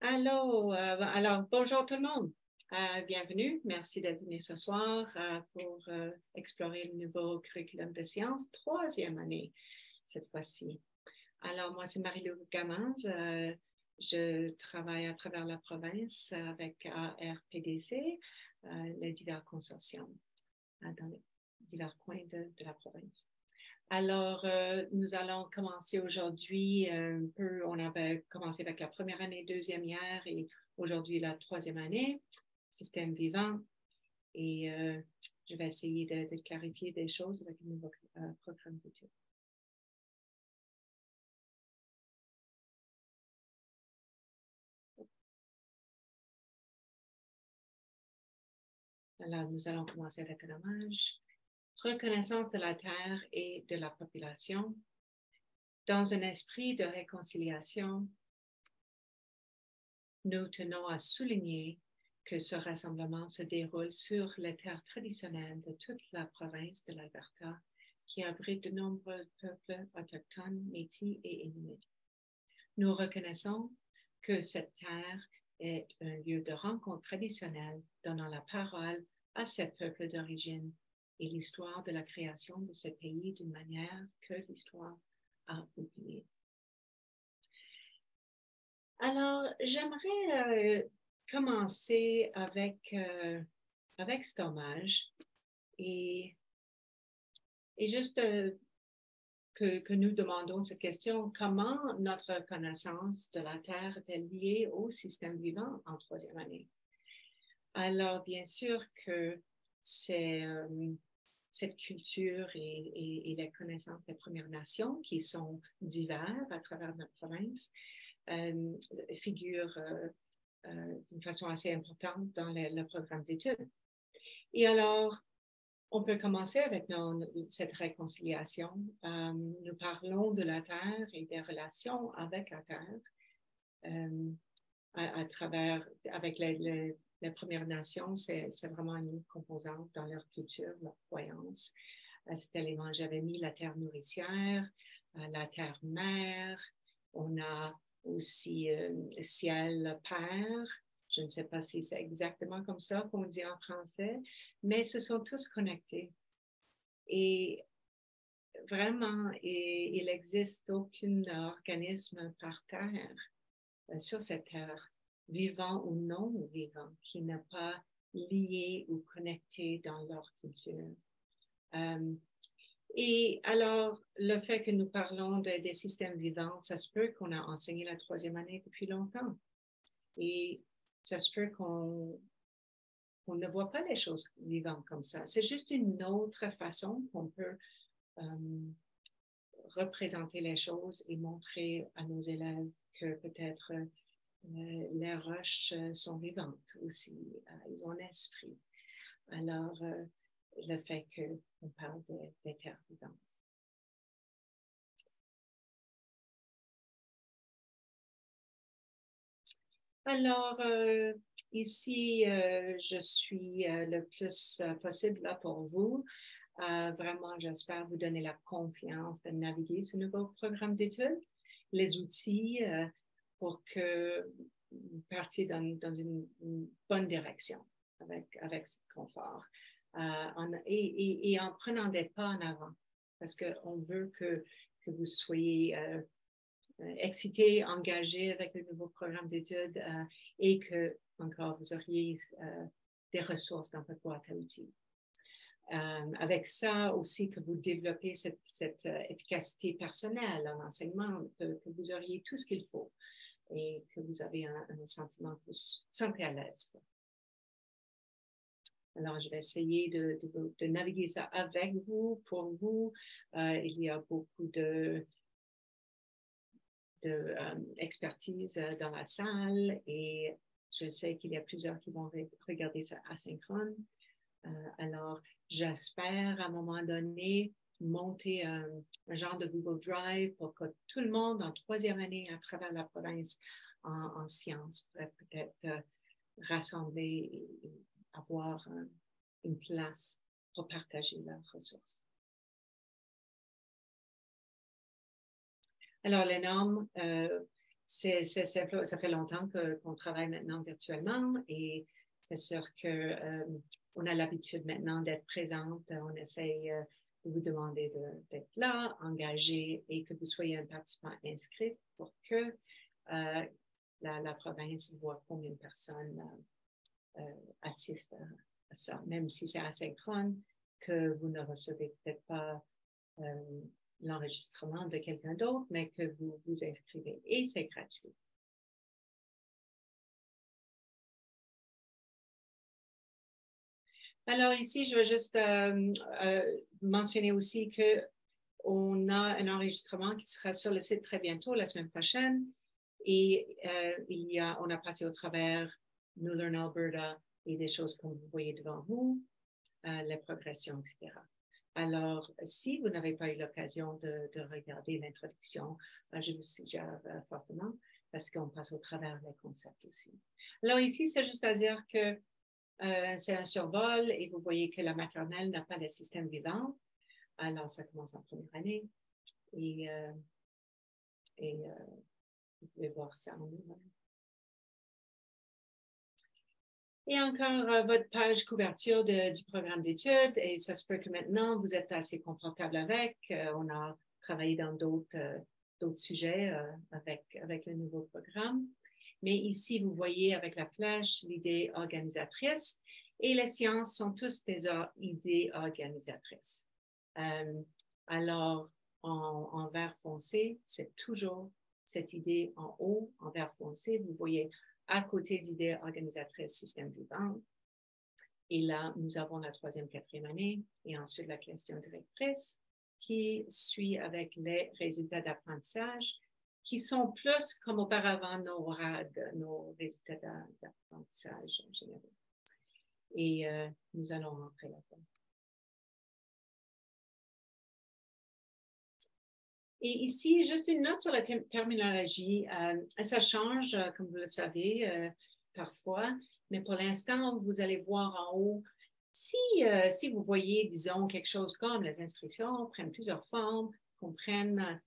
Alors, bonjour tout le monde. Bienvenue. Merci d'être venu ce soir pour explorer le nouveau curriculum de sciences, troisième année cette fois-ci. Alors, moi, c'est Marie-Lou Gamaz. Je travaille à travers la province avec ARPDC, les divers consortiums dans les divers coins de la province. Alors, nous allons commencer aujourd'hui un peu, on avait commencé avec la première année, deuxième hier et aujourd'hui la troisième année, système vivant. Et je vais essayer de clarifier des choses avec le nouveau programme d'études. Alors, nous allons commencer avec un hommage. Reconnaissance de la terre et de la population. Dans un esprit de réconciliation, nous tenons à souligner que ce rassemblement se déroule sur les terres traditionnelles de toute la province de l'Alberta, qui abrite de nombreux peuples autochtones, métis et inuits. Nous reconnaissons que cette terre est un lieu de rencontre traditionnel, donnant la parole à ces peuples d'origine et l'histoire de la création de ce pays d'une manière que l'histoire a oubliée. Alors, j'aimerais commencer avec cet hommage et juste que nous demandons cette question, comment notre connaissance de la Terre est liée au système vivant en troisième année? Alors, bien sûr que c'est cette culture et les connaissances des Premières Nations qui sont diverses à travers notre province figurent d'une façon assez importante dans le programme d'études. Et alors, on peut commencer avec cette réconciliation. Nous parlons de la Terre et des relations avec la Terre à travers, avec les Premières Nations, c'est vraiment une composante dans leur culture, leur croyance. Cet élément, j'avais mis la terre nourricière, la terre mère, on a aussi ciel père. Je ne sais pas si c'est exactement comme ça qu'on dit en français, mais ce sont tous connectés. Et vraiment, il n'existe aucun organisme par terre, sur cette terre, vivant ou non vivant, qui n'est pas lié ou connecté dans leur culture. Et alors, le fait que nous parlons des systèmes vivants, ça se peut qu'on a enseigné la troisième année depuis longtemps. Et ça se peut qu'on ne voit pas les choses vivantes comme ça. C'est juste une autre façon qu'on peut représenter les choses et montrer à nos élèves que peut-être les roches sont vivantes aussi. Ils ont un esprit. Alors, le fait qu'on parle des terres vivantes. Alors, ici, je suis le plus possible là pour vous. Vraiment, j'espère vous donner la confiance de naviguer ce nouveau programme d'études, les outils pour que vous partiez dans une bonne direction avec ce confort et en prenant des pas en avant parce qu'on veut que vous soyez excités, engagés avec le nouveau programme d'études et que, encore, vous auriez des ressources dans votre boîte à outils. Avec ça aussi que vous développez cette efficacité personnelle en enseignement, que vous auriez tout ce qu'il faut et que vous avez un sentiment plus santé à l'aise. Alors, je vais essayer de naviguer ça avec vous, pour vous. Il y a beaucoup expertise dans la salle et je sais qu'il y a plusieurs qui vont regarder ça asynchrone. Alors, j'espère à un moment donné monter un genre de Google Drive pour que tout le monde en troisième année à travers la province en sciences pourrait peut-être rassembler et avoir une place pour partager leurs ressources. Alors, les normes, ça fait longtemps qu'on travaille maintenant virtuellement et c'est sûr qu'on a l'habitude maintenant d'être présente. On essaye de vous demander d'être là, engagé et que vous soyez un participant inscrit pour que la province voit combien de personnes assistent à ça, même si c'est asynchrone, que vous ne recevez peut-être pas l'enregistrement de quelqu'un d'autre, mais que vous vous inscrivez et c'est gratuit. Alors ici, je veux juste mentionner aussi qu'on a un enregistrement qui sera sur le site très bientôt, la semaine prochaine. Et on a passé au travers New Learn Alberta et des choses comme vous voyez devant vous, les progressions, etc. Alors, si vous n'avez pas eu l'occasion de regarder l'introduction, je vous suggère fortement parce qu'on passe au travers les concepts aussi. Alors ici, c'est juste à dire que c'est un survol et vous voyez que la maternelle n'a pas de système vivant. Alors, ça commence en première année et vous pouvez voir ça en nous. Et encore votre page couverture du programme d'études et ça se peut que maintenant vous êtes assez confortable avec. On a travaillé dans d'autres sujets avec le nouveau programme. Mais ici, vous voyez avec la flèche l'idée organisatrice et les sciences sont tous des idées organisatrices. Alors, en vert foncé, c'est toujours cette idée en haut, en vert foncé. Vous voyez à côté d'idées organisatrices système vivant. Et là, nous avons la 3e, 4e année et ensuite la question directrice qui suit avec les résultats d'apprentissage qui sont plus comme auparavant nos RAD, nos résultats d'apprentissage en général. Et nous allons rentrer là-dedans. Et ici, juste une note sur la terminologie. Ça change, comme vous le savez, parfois, mais pour l'instant, vous allez voir en haut, si vous voyez, disons, quelque chose comme les instructions prennent plusieurs formes, comprennent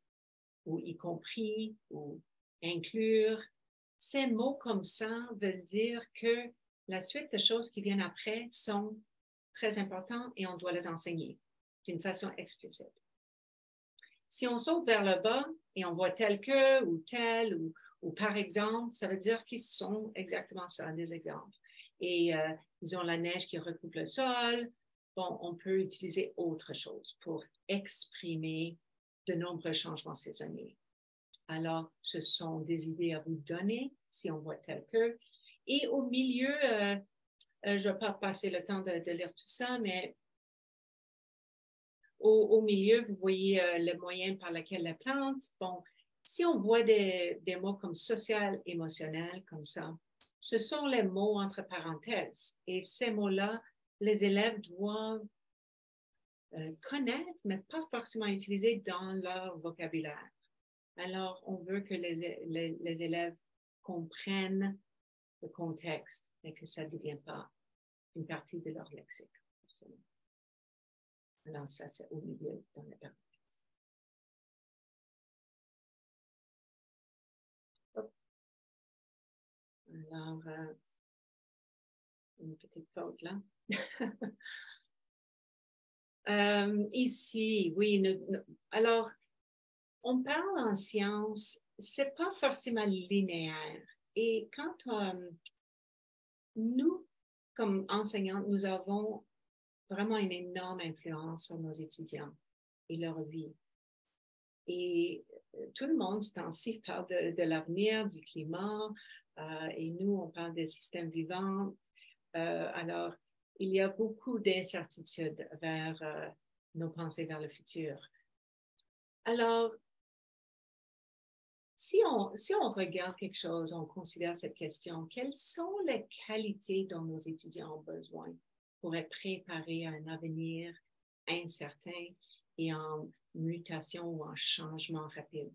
ou y compris ou inclure, ces mots comme ça veulent dire que la suite de choses qui viennent après sont très importantes et on doit les enseigner d'une façon explicite. Si on saute vers le bas et on voit tel que ou tel ou par exemple, ça veut dire qu'ils sont exactement ça, des exemples. Et disons la neige qui recouvre le sol, bon, on peut utiliser autre chose pour exprimer de nombreux changements saisonniers. Alors, ce sont des idées à vous donner si on voit tel que. Et au milieu, je ne vais pas passer le temps de lire tout ça, mais au milieu, vous voyez le moyen par lequel la plante. Bon, si on voit des mots comme social, émotionnel, comme ça, ce sont les mots entre parenthèses. Et ces mots-là, les élèves doivent connaître, mais pas forcément utiliser dans leur vocabulaire. Alors, on veut que les élèves comprennent le contexte et que ça ne devienne pas une partie de leur lexique. Alors, ça, c'est au milieu dans la parenthèse. Alors, une petite faute là. Ici, oui. Alors, on parle en sciences, c'est pas forcément linéaire. Et quand nous, comme enseignants, nous avons vraiment une énorme influence sur nos étudiants et leur vie. Et tout le monde, ce temps-ci, parle de l'avenir, du climat, et nous, on parle des systèmes vivants. Alors, il y a beaucoup d'incertitudes vers nos pensées vers le futur. Alors, si on regarde quelque chose, on considère cette question, quelles sont les qualités dont nos étudiants ont besoin pour être préparés à un avenir incertain et en mutation ou en changement rapide?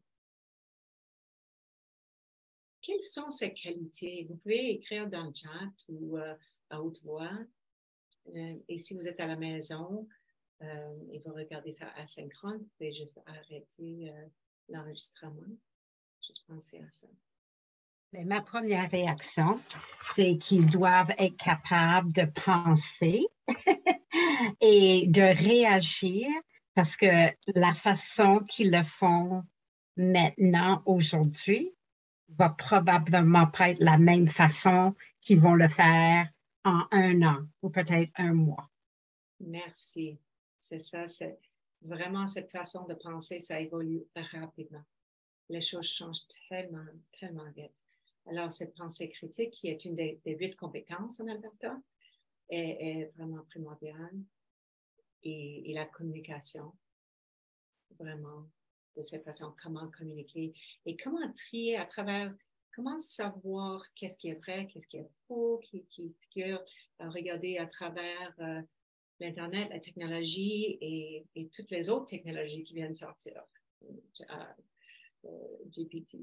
Quelles sont ces qualités? Vous pouvez écrire dans le chat ou à haute voix. Et si vous êtes à la maison et vous regardez ça asynchrone, vous pouvez juste arrêter l'enregistrement. Juste penser à ça. Mais ma première réaction, c'est qu'ils doivent être capables de penser et de réagir parce que la façon qu'ils le font maintenant, aujourd'hui, va probablement pas être la même façon qu'ils vont le faire en un an ou peut-être un mois. Merci. C'est ça, c'est vraiment cette façon de penser, ça évolue rapidement. Les choses changent tellement, tellement vite. Alors, cette pensée critique, qui est une des 8 compétences en Alberta, est vraiment primordiale. Et la communication, vraiment, de cette façon, comment communiquer et comment trier à travers, comment savoir qu'est-ce qui est vrai, qu'est-ce qui est faux, qui figure, regarder à travers l'Internet, la technologie et toutes les autres technologies qui viennent sortir. GPT.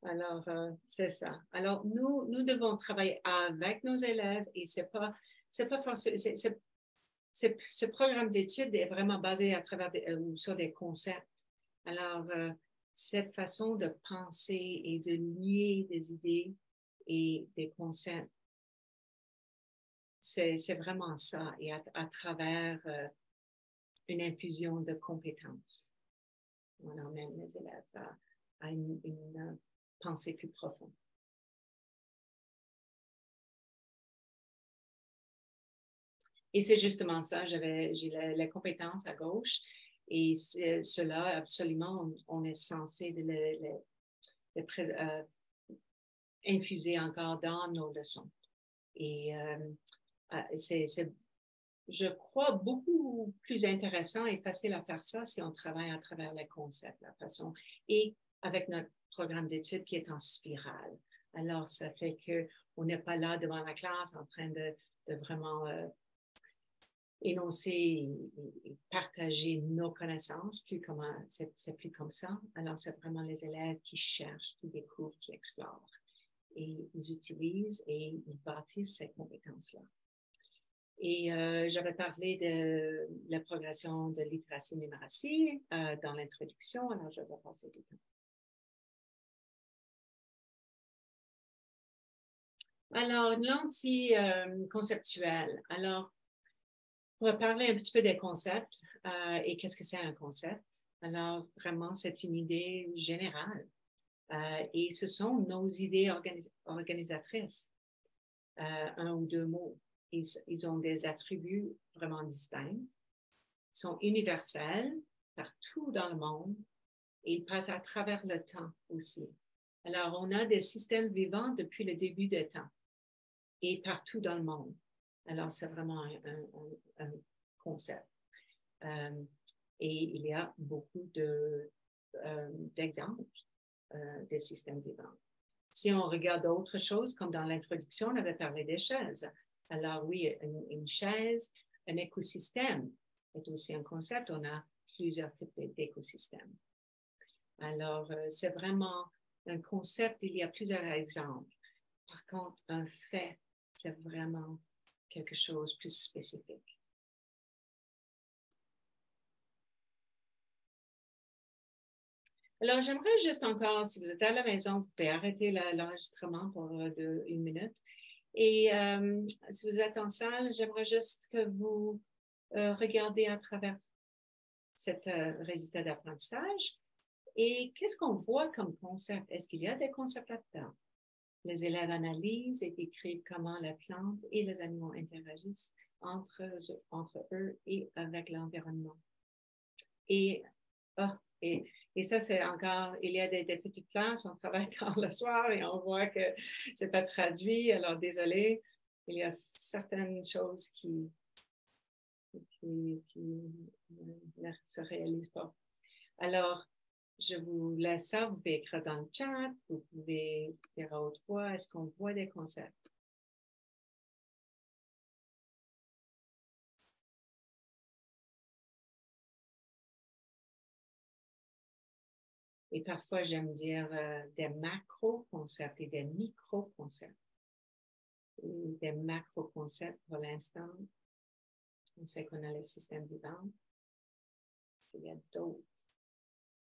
Alors, c'est ça. Alors, nous devons travailler avec nos élèves et c'est pas forcément, ce programme d'études est vraiment basé à travers sur des concepts. Alors, cette façon de penser et de lier des idées et des concepts, c'est vraiment ça, et à travers une infusion de compétences. On emmène les élèves à une pensée plus profonde. Et c'est justement ça, j'ai les compétences à gauche et cela, absolument, on est censé infuser encore dans nos leçons. Et c'est, je crois, beaucoup plus intéressant et facile à faire ça si on travaille à travers les concepts, la façon, et avec notre programme d'études qui est en spirale. Alors, ça fait qu'on n'est pas là devant la classe en train de vraiment énoncer et partager nos connaissances, c'est plus comme ça. Alors, c'est vraiment les élèves qui cherchent, qui découvrent, qui explorent. Et ils utilisent et ils bâtissent ces compétences-là. Et j'avais parlé de la progression de littératie-numératie dans l'introduction, alors je vais passer du temps. Alors, une lentille conceptuelle. Alors, on va parler un petit peu des concepts et qu'est-ce que c'est un concept. Alors, vraiment, c'est une idée générale et ce sont nos idées organisatrices, un ou deux mots. Ils ont des attributs vraiment distincts, ils sont universels partout dans le monde et ils passent à travers le temps aussi. Alors, on a des systèmes vivants depuis le début des temps et partout dans le monde. Alors, c'est vraiment un concept. Et il y a beaucoup d'exemples des systèmes vivants. Si on regarde d'autres choses, comme dans l'introduction, on avait parlé des chaises. Alors oui, une chaise, un écosystème est aussi un concept. On a plusieurs types d'écosystèmes. Alors, c'est vraiment un concept, il y a plusieurs exemples. Par contre, un fait, c'est vraiment quelque chose de plus spécifique. Alors, j'aimerais juste encore, si vous êtes à la maison, vous pouvez arrêter l'enregistrement pour 1 minute. Et si vous êtes en salle, j'aimerais juste que vous regardez à travers cet résultat d'apprentissage. Et qu'est-ce qu'on voit comme concept? Est-ce qu'il y a des concepts là-dedans? Les élèves analysent et décrivent comment la plante et les animaux interagissent entre eux et avec l'environnement. Et ça, c'est encore, il y a des petites classes, on travaille tard le soir et on voit que c'est pas traduit. Alors, désolé, il y a certaines choses qui ne se réalisent pas. Alors, je vous laisse ça, vous pouvez écrire dans le chat, vous pouvez dire à haute voix, est-ce qu'on voit des concepts? Et parfois, j'aime dire des macro-concepts et des micro-concepts. Des macro-concepts pour l'instant. On sait qu'on a le système vivant. Il y a d'autres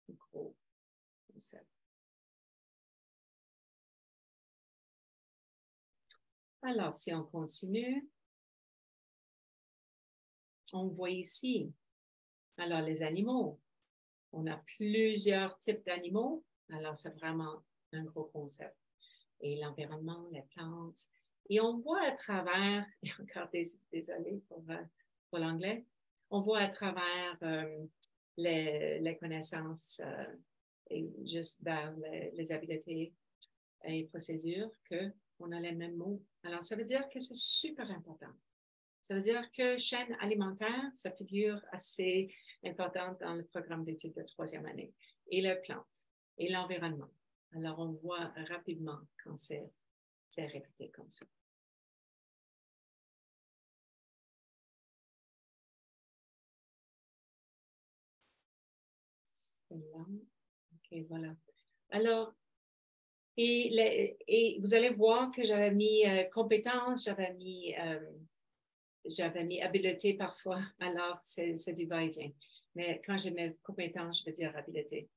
micro-concepts. Alors, si on continue, on voit ici, alors les animaux. On a plusieurs types d'animaux. Alors, c'est vraiment un gros concept. Et l'environnement, les plantes. Et on voit à travers, et encore désolé pour l'anglais, on voit à travers les connaissances et juste les habiletés et procédures qu'on a les mêmes mots. Alors, ça veut dire que c'est super important. Ça veut dire que chaîne alimentaire, ça figure assez important dans le programme d'études de troisième année. Et les plantes et l'environnement. Alors, on voit rapidement quand c'est répété comme ça. C'est là. OK, voilà. Alors, et vous allez voir que j'avais mis compétences, j'avais mis habileté parfois, alors c'est du va-et-vient. Mais quand je mets compétences, je veux dire habileté.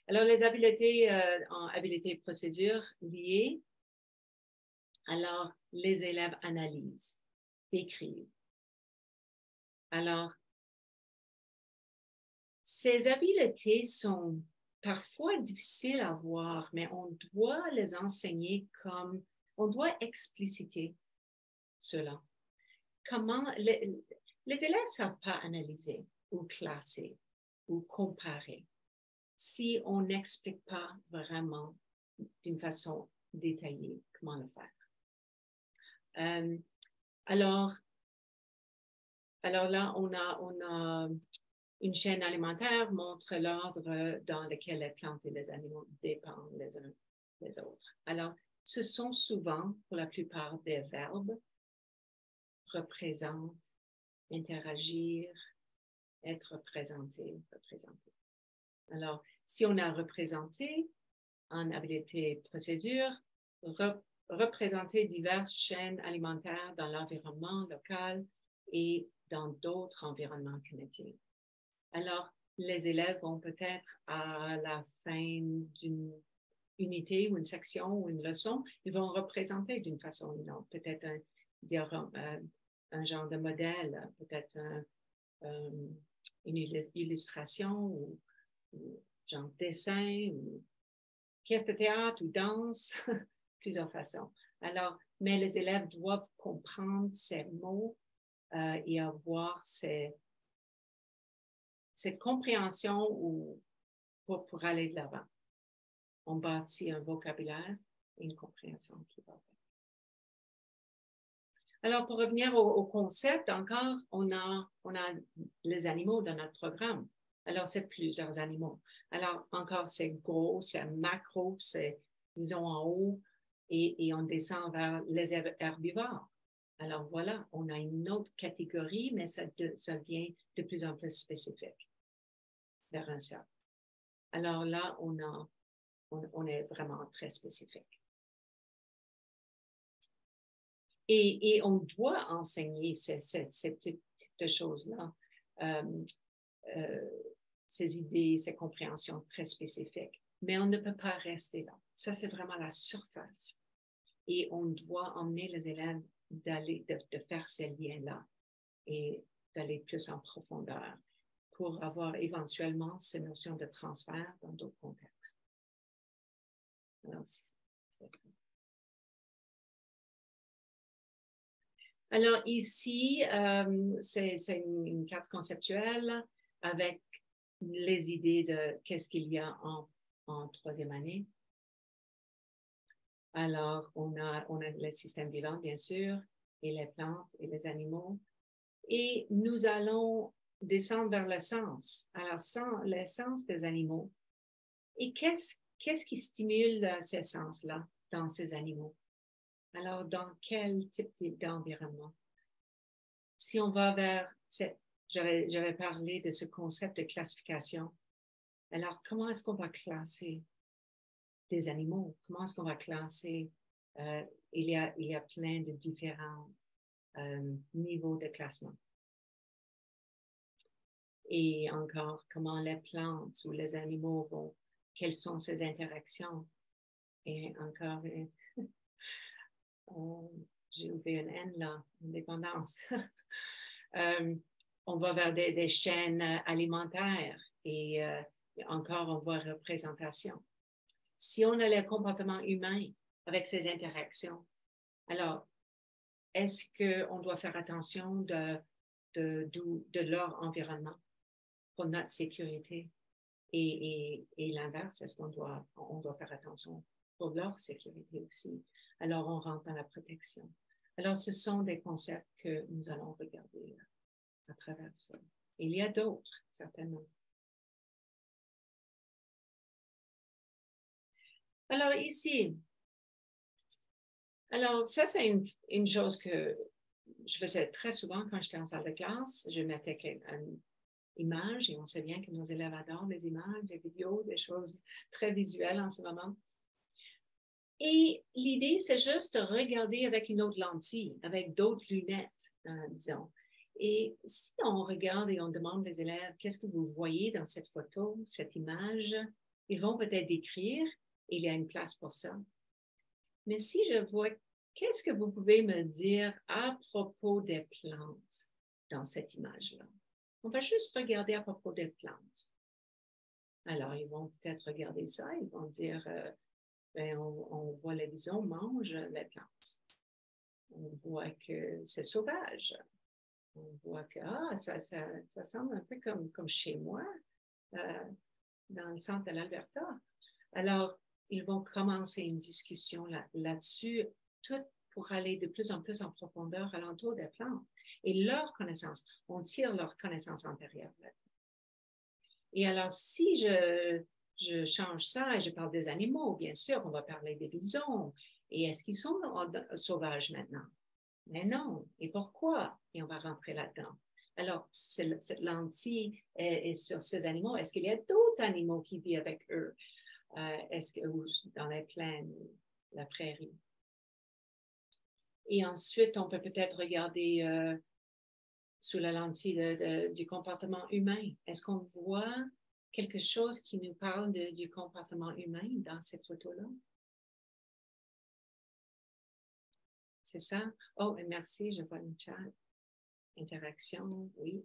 Alors, les habiletés en habileté procédure liées, alors les élèves analysent, écrivent. Alors, ces habiletés sont parfois difficiles à voir, mais on doit les enseigner comme, on doit expliciter cela. Comment les élèves ne savent pas analyser ou classer ou comparer si on n'explique pas vraiment d'une façon détaillée comment le faire. Alors là, on a une chaîne alimentaire montre l'ordre dans lequel les plantes et les animaux dépendent les uns des autres. Alors, ce sont souvent, pour la plupart, des verbes représente, interagir, être représenté, représenter. Alors, si on a représenté en habileté procédure, représenter diverses chaînes alimentaires dans l'environnement local et dans d'autres environnements canadiens. Alors, les élèves vont peut-être à la fin d'une unité ou une section ou une leçon, ils vont représenter d'une façon ou d'une autre, peut-être un genre de modèle, peut-être une illustration ou genre dessin ou pièce de théâtre ou danse, plusieurs façons. Alors, mais les élèves doivent comprendre ces mots et avoir cette compréhension pour aller de l'avant. On bâtit un vocabulaire et une compréhension qui va avec. Alors, pour revenir au concept, encore, on a les animaux dans notre programme. Alors, c'est plusieurs animaux. Alors, encore, c'est gros, c'est macro, c'est, disons, en haut, et on descend vers les herbivores. Alors, voilà, on a une autre catégorie, mais ça devient de plus en plus spécifique vers un cercle. Alors là, on est vraiment très spécifique. Et on doit enseigner ce type de choses-là, ces idées, ces compréhensions très spécifiques. Mais on ne peut pas rester là. Ça, c'est vraiment la surface. Et on doit emmener les élèves de faire ces liens-là et d'aller plus en profondeur pour avoir éventuellement ces notions de transfert dans d'autres contextes. Alors, c'est ça. Alors ici, c'est une carte conceptuelle avec les idées de qu'est-ce qu'il y a en troisième année. Alors, on a le système vivant, bien sûr, et les plantes et les animaux. Et nous allons descendre vers le sens. Alors, le sens des animaux. Et qu'est-ce qui stimule ces sens-là dans ces animaux? Alors, dans quel type d'environnement? Si on va vers j'avais parlé de ce concept de classification. Alors, comment est-ce qu'on va classer des animaux? Comment est-ce qu'on va classer? Il y a plein de différents niveaux de classement. Et encore, comment les plantes ou les animaux vont, quelles sont ces interactions? Et encore, j'ai ouvert une N là, indépendance. On va vers des chaînes alimentaires et encore on voit représentation. Si on a le comportement humain avec ces interactions, alors est-ce qu'on doit faire attention de leur environnement pour notre sécurité? Et l'inverse, est-ce on doit faire attention pour leur sécurité aussi? Alors, on rentre dans la protection. Alors, ce sont des concepts que nous allons regarder à travers ça. Et il y a d'autres, certainement. Alors, ici, alors ça, c'est une chose que je faisais très souvent quand j'étais en salle de classe. Je mettais une image et on sait bien que nos élèves adorent les images, les vidéos, des choses très visuelles en ce moment. Et l'idée, c'est juste de regarder avec une autre lentille, avec d'autres lunettes, disons. Et si on regarde et on demande aux élèves, qu'est-ce que vous voyez dans cette photo, cette image, ils vont peut-être décrire, et il y a une place pour ça. Mais si je vois, qu'est-ce que vous pouvez me dire à propos des plantes dans cette image-là? On va juste regarder à propos des plantes. Alors, ils vont peut-être regarder ça, ils vont dire, ben, on voit les bisons mangent les plantes. On voit que c'est sauvage. On voit que ça semble un peu comme chez moi, dans le centre de l'Alberta. Alors, ils vont commencer une discussion là-dessus, tout pour aller de plus en plus en profondeur alentour des plantes. Et leur connaissance, on tire leur connaissance antérieure là-dedans. Et alors, si je change ça et je parle des animaux, bien sûr, on va parler des bisons. Et est-ce qu'ils sont sauvages maintenant? Mais non. Et pourquoi? Et on va rentrer là-dedans. Alors, cette lentille est sur ces animaux. Est-ce qu'il y a d'autres animaux qui vivent avec eux? Ou dans les plaines, la prairie? Et ensuite, on peut peut-être regarder sous la lentille du comportement humain. Est-ce qu'on voit quelque chose qui nous parle du comportement humain dans cette photo-là? C'est ça? Oh, et merci, je vois le chat. Interaction, oui.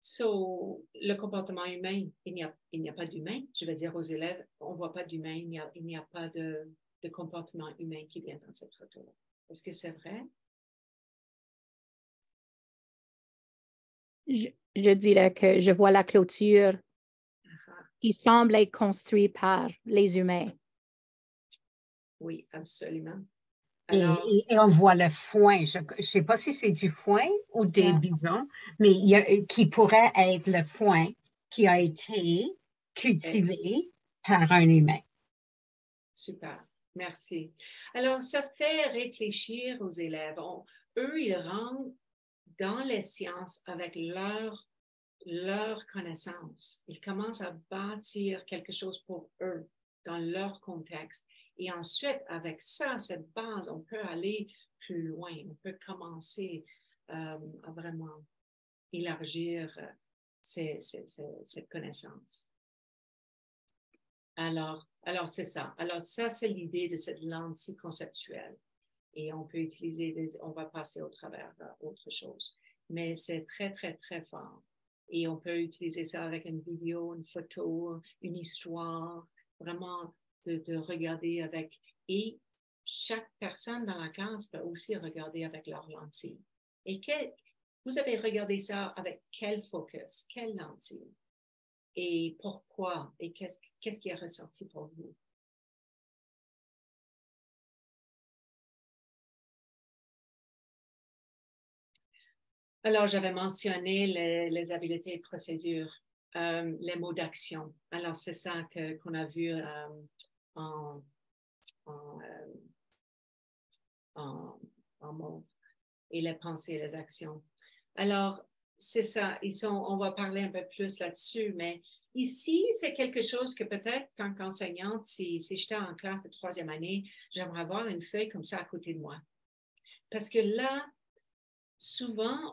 So, le comportement humain, il n'y a pas d'humain. Je vais dire aux élèves, on ne voit pas d'humain, il n'y a pas de comportement humain qui vient dans cette photo-là. Est-ce que c'est vrai? Je dirais que je vois la clôture qui semble être construite par les humains. Oui, absolument. Alors, et on voit le foin. Je ne sais pas si c'est du foin ou des bisons, mais qui pourrait être le foin qui a été cultivé par un humain. Super, merci. Alors, ça fait réfléchir aux élèves. Eux, ils rentrent dans les sciences avec leur connaissance. Ils commencent à bâtir quelque chose pour eux dans leur contexte. Et ensuite, avec ça, cette base, on peut aller plus loin. On peut commencer à vraiment élargir cette connaissance. Alors c'est ça. Alors, ça, c'est l'idée de cette lentille conceptuelle. Et on peut on va passer au travers d'autre chose. Mais c'est très, très, très fort. Et on peut utiliser ça avec une vidéo, une photo, une histoire, vraiment de regarder avec. Et chaque personne dans la classe peut aussi regarder avec leur lentille. Et vous avez regardé ça avec quel focus, quelle lentille? Et pourquoi? Et qu'est-ce qui est ressorti pour vous? Alors, j'avais mentionné les habiletés et procédures, les mots d'action. Alors, c'est ça qu'on a vu en mots, et les pensées et les actions. Alors, c'est ça. On va parler un peu plus là-dessus, mais ici, c'est quelque chose que peut-être, tant qu'enseignante, si j'étais en classe de 3e année, j'aimerais avoir une feuille comme ça à côté de moi. Parce que là, souvent,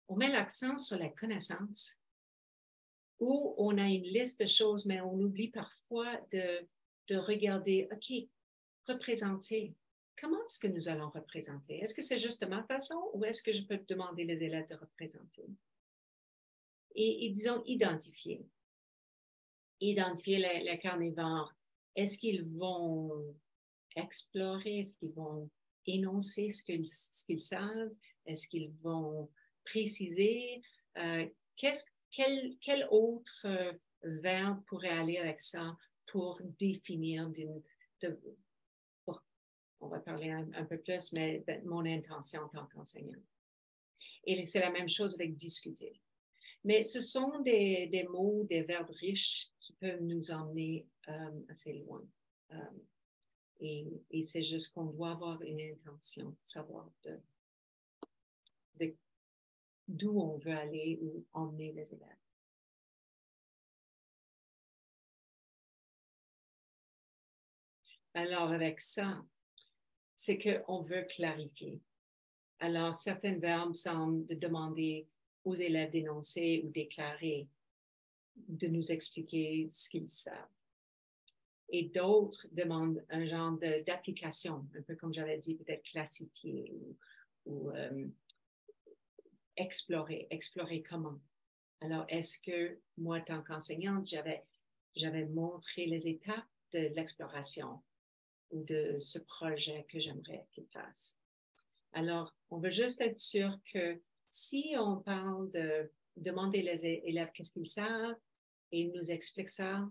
on met l'accent sur la connaissance, où on a une liste de choses, mais on oublie parfois de regarder, OK, représenter. Comment est-ce que nous allons représenter? Est-ce que c'est juste de ma façon ou est-ce que je peux demander les élèves de représenter? Et disons, identifier. Identifier les carnivores. Est-ce qu'ils vont explorer? Est-ce qu'ils vont énoncer ce qu'ils savent? Est-ce qu'ils vont préciser? Quel autre verbe pourrait aller avec ça pour définir on va parler un peu plus, mais de mon intention en tant qu'enseignant. Et c'est la même chose avec discuter. Mais ce sont des mots, des verbes riches qui peuvent nous emmener assez loin. Et c'est juste qu'on doit avoir une intention, savoir d'où on veut aller ou emmener les élèves. Alors, avec ça, c'est qu'on veut clarifier. Alors, certains verbes semblent demander aux élèves d'énoncer ou déclarer, de nous expliquer ce qu'ils savent. Et d'autres demandent un genre d'application, un peu comme j'avais dit, peut-être classifier ou explorer comment. Alors, est-ce que moi, en tant qu'enseignante, j'avais montré les étapes de l'exploration ou de ce projet que j'aimerais qu'ils fassent? Alors, on veut juste être sûr que si on parle de demander les élèves qu'est-ce qu'ils savent et ils nous expliquent ça,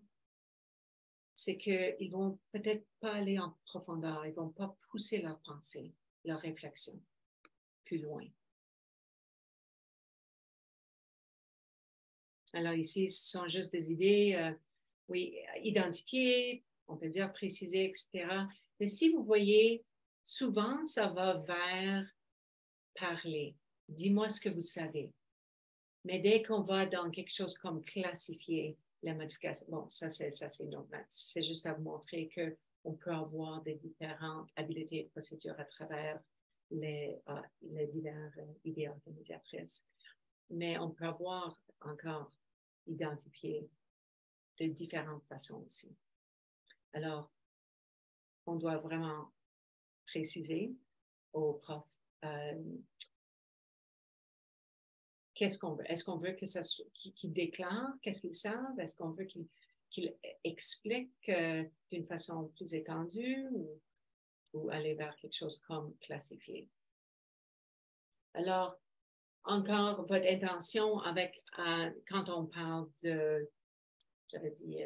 c'est qu'ils ne vont peut-être pas aller en profondeur, ils ne vont pas pousser leur pensée, leur réflexion plus loin. Alors ici, ce sont juste des idées, oui, identifier, on peut dire préciser, etc. Mais si vous voyez, souvent, ça va vers parler. Dis-moi ce que vous savez. Mais dès qu'on va dans quelque chose comme classifier la modification, bon, ça c'est normal. C'est juste à vous montrer qu'on peut avoir des différentes habiletés et procédures à travers les diverses idées organisatrices. Mais on peut avoir encore identifié de différentes façons aussi. Alors, on doit vraiment préciser aux profs qu'est-ce qu'on veut. Est-ce qu'on veut qu'ils déclarent qu'est-ce qu'ils savent? Est-ce qu'on veut qu'ils expliquent d'une façon plus étendue ou aller vers quelque chose comme classifié? Alors, encore votre intention quand on parle de, j'avais dit,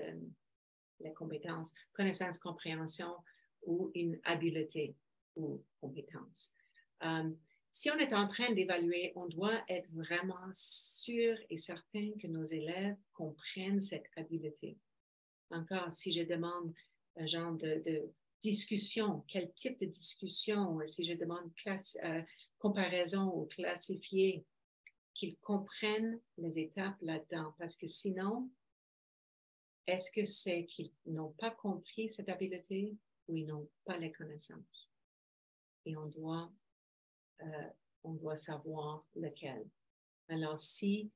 les compétences, connaissance, compréhension ou une habileté ou compétence. Si on est en train d'évaluer, on doit être vraiment sûr et certain que nos élèves comprennent cette habileté. Encore, si je demande un genre de discussion, quel type de discussion, si je demande comparaison ou classifier, qu'ils comprennent les étapes là-dedans. Parce que sinon, est-ce que c'est qu'ils n'ont pas compris cette habileté ou ils n'ont pas les connaissances? Et on doit savoir lequel. Alors, si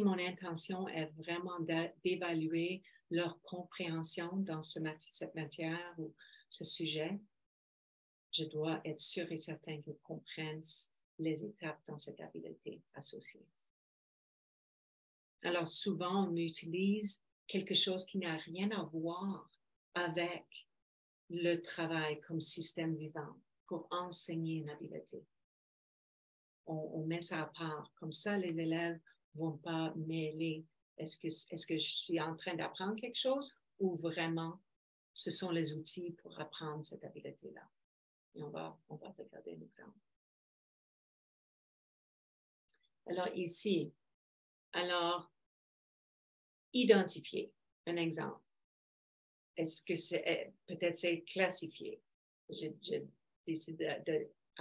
mon intention est vraiment d'évaluer leur compréhension dans cette matière ou ce sujet, je dois être sûr et certain qu'ils comprennent les étapes dans cette habileté associée. Alors, souvent, on utilise quelque chose qui n'a rien à voir avec le travail comme système vivant pour enseigner une habileté. On met ça à part. Comme ça, les élèves ne vont pas mêler. Est-ce que je suis en train d'apprendre quelque chose ou vraiment ce sont les outils pour apprendre cette habileté-là? Et on va regarder un exemple. Alors ici, identifier un exemple. Est-ce que peut-être c'est classifié? Je décide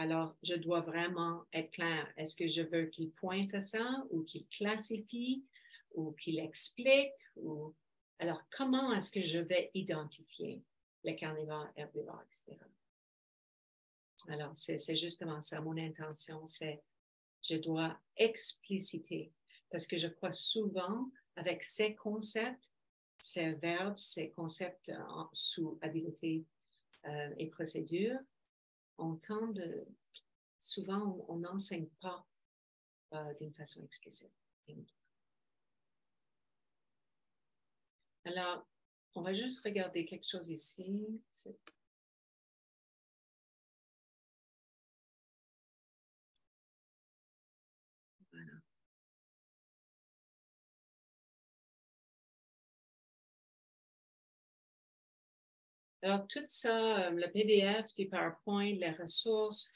alors, je dois vraiment être clair. Est-ce que je veux qu'il pointe à ça ou qu'il classifie ou qu'il explique? Alors, comment est-ce que je vais identifier les carnivores, herbivores, etc.? Alors, c'est justement ça. Mon intention, c'est je dois expliciter parce que je crois souvent avec ces concepts, ces verbes, ces concepts sous habileté, et procédures, souvent, on n'enseigne pas d'une façon explicite. Alors, on va juste regarder quelque chose ici. Voilà. Alors, tout ça, le PDF du PowerPoint, les ressources,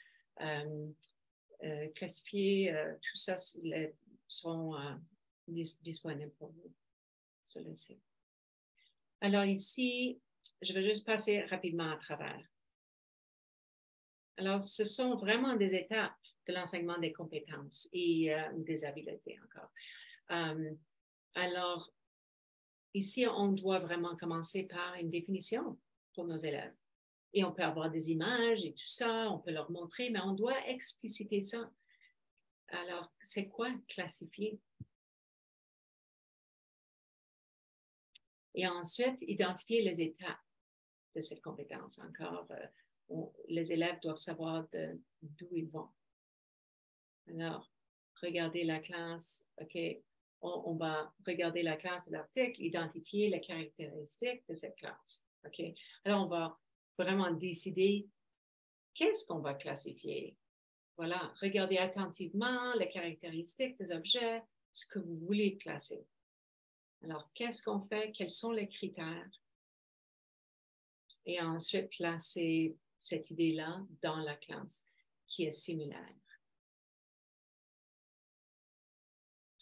classifiées, tout ça seront disponibles pour vous sur le site. Alors ici, je vais juste passer rapidement à travers. Alors, ce sont vraiment des étapes de l'enseignement des compétences et des habiletés encore. Alors, ici, on doit vraiment commencer par une définition pour nos élèves. Et on peut avoir des images et tout ça, on peut leur montrer, mais on doit expliciter ça. Alors, c'est quoi classifier? Et ensuite, identifier les étapes de cette compétence. Encore, les élèves doivent savoir d'où ils vont. Alors, regarder la classe, OK, on va regarder la classe de l'article, identifier les caractéristiques de cette classe. OK, alors on va vraiment décider qu'est-ce qu'on va classifier. Voilà, regardez attentivement les caractéristiques des objets, ce que vous voulez classer. Alors, qu'est-ce qu'on fait? Quels sont les critères? Et ensuite, placer cette idée-là dans la classe qui est similaire.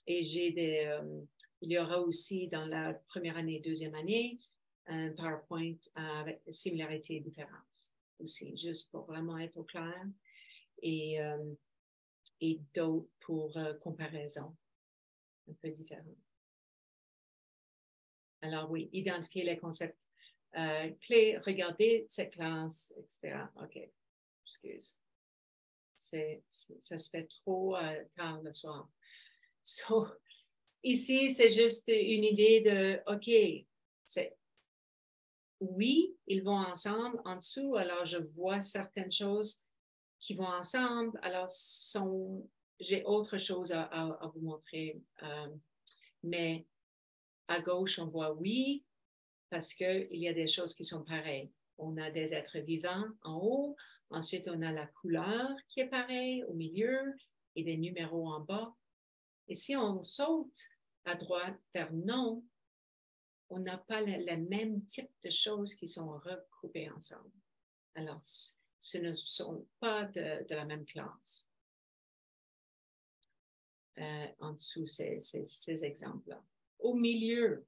Et il y aura aussi dans la première année et deuxième année un PowerPoint avec similarité et différence aussi, juste pour vraiment être au clair. Et d'autres pour comparaison, un peu différents. Alors oui, identifier les concepts clés, regarder cette classe, etc. OK, excuse. Ça se fait trop tard le soir. So, ici, c'est juste une idée de, OK, oui, ils vont ensemble en dessous, alors je vois certaines choses qui vont ensemble, alors j'ai autre chose à vous montrer. Mais à gauche, on voit oui, parce qu'il y a des choses qui sont pareilles. On a des êtres vivants en haut, ensuite on a la couleur qui est pareille au milieu et des numéros en bas. Et si on saute à droite vers non, on n'a pas le même type de choses qui sont regroupées ensemble. Alors, ce ne sont pas de la même classe. En dessous, ces exemples-là. Au milieu,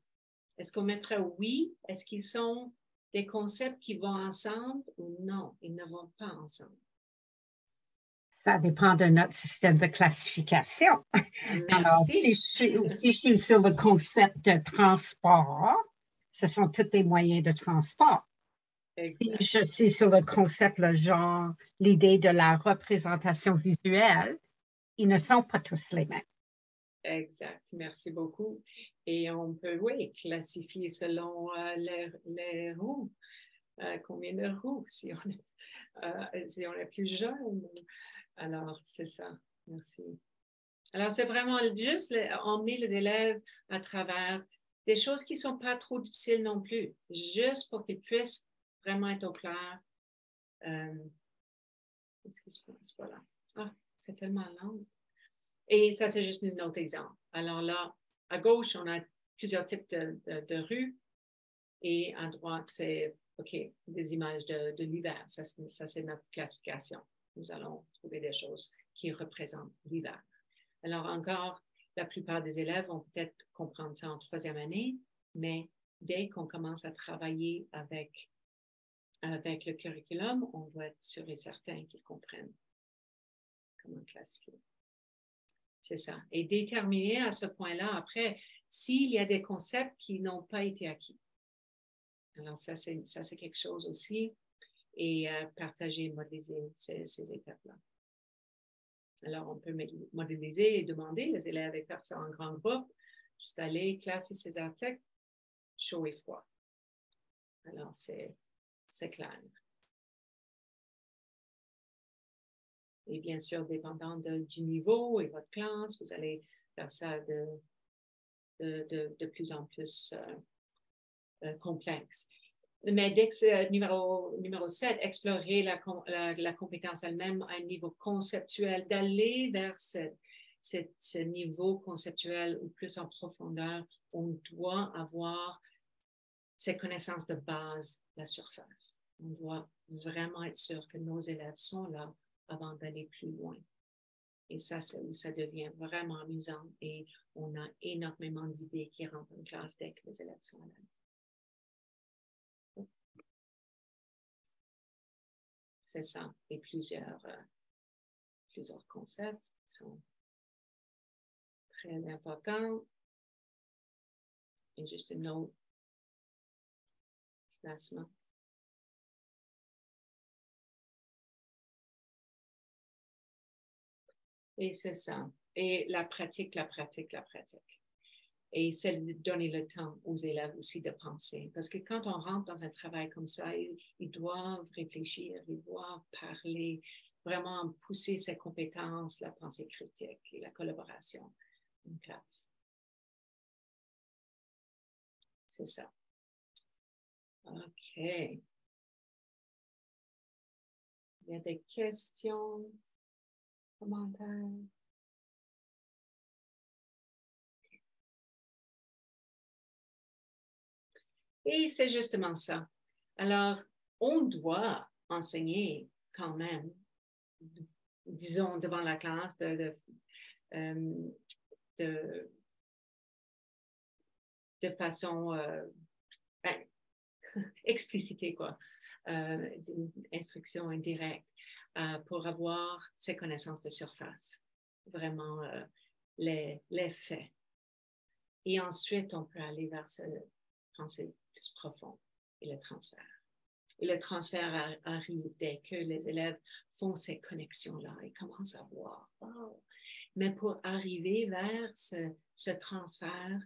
est-ce qu'on mettrait oui? Est-ce qu'ils sont des concepts qui vont ensemble ou non? Ils ne vont pas ensemble. Ça dépend de notre système de classification. Merci. Alors, si je suis sur le concept de transport, ce sont tous des moyens de transport. Exact. Si je suis sur le concept, le genre, l'idée de la représentation visuelle, ils ne sont pas tous les mêmes. Exact. Merci beaucoup. Et on peut, oui, classifier selon les roues. Combien de roues si on est plus jeune. Alors, c'est ça. Merci. Alors, c'est vraiment juste emmener les élèves à travers des choses qui ne sont pas trop difficiles non plus, juste pour qu'ils puissent vraiment être au clair. Qu'est-ce qui se passe? Voilà. Ah, c'est tellement long. Et ça, c'est juste un autre exemple. Alors là, à gauche, on a plusieurs types de rues et à droite, c'est OK, des images de l'hiver. Ça, c'est notre classification. Nous allons trouver des choses qui représentent l'hiver. Alors encore, la plupart des élèves vont peut-être comprendre ça en troisième année, mais dès qu'on commence à travailler avec le curriculum, on doit être sûr et certain qu'ils comprennent comment classifier. C'est ça. Et déterminer à ce point-là, après, s'il y a des concepts qui n'ont pas été acquis. Alors, ça, c'est quelque chose aussi. Et partager, modéliser ces étapes-là. Alors, on peut modéliser et demander les élèves et faire ça en grand groupe, juste aller classer ces articles chaud et froid. Alors, c'est clair. Et bien sûr, dépendant du niveau et votre classe, vous allez faire ça de plus en plus complexe. Mais numéro 7, explorer la compétence elle-même à un niveau conceptuel, d'aller vers ce niveau conceptuel ou plus en profondeur. On doit avoir ces connaissances de base, la surface. On doit vraiment être sûr que nos élèves sont là avant d'aller plus loin. Et ça, c'est où ça devient vraiment amusant et on a énormément d'idées qui rentrent en classe dès que les élèves sont à l'aise. C'est ça. Et plusieurs concepts sont très importants. Et juste une autre classement. Et c'est ça. Et la pratique. Et c'est de donner le temps aux élèves aussi de penser. Parce que quand on rentre dans un travail comme ça, ils doivent réfléchir, ils doivent parler, vraiment pousser ses compétences, la pensée critique et la collaboration en classe. C'est ça. OK. Il y a des questions, commentaires? Et c'est justement ça. Alors, on doit enseigner quand même, disons, devant la classe, de façon explicitée, quoi, d'instruction indirecte, pour avoir ces connaissances de surface, vraiment les faits. Et ensuite, on peut aller vers ce pensée plus profond et le transfert. Et le transfert arrive dès que les élèves font ces connexions-là et commencent à voir. Wow. Mais pour arriver vers ce transfert,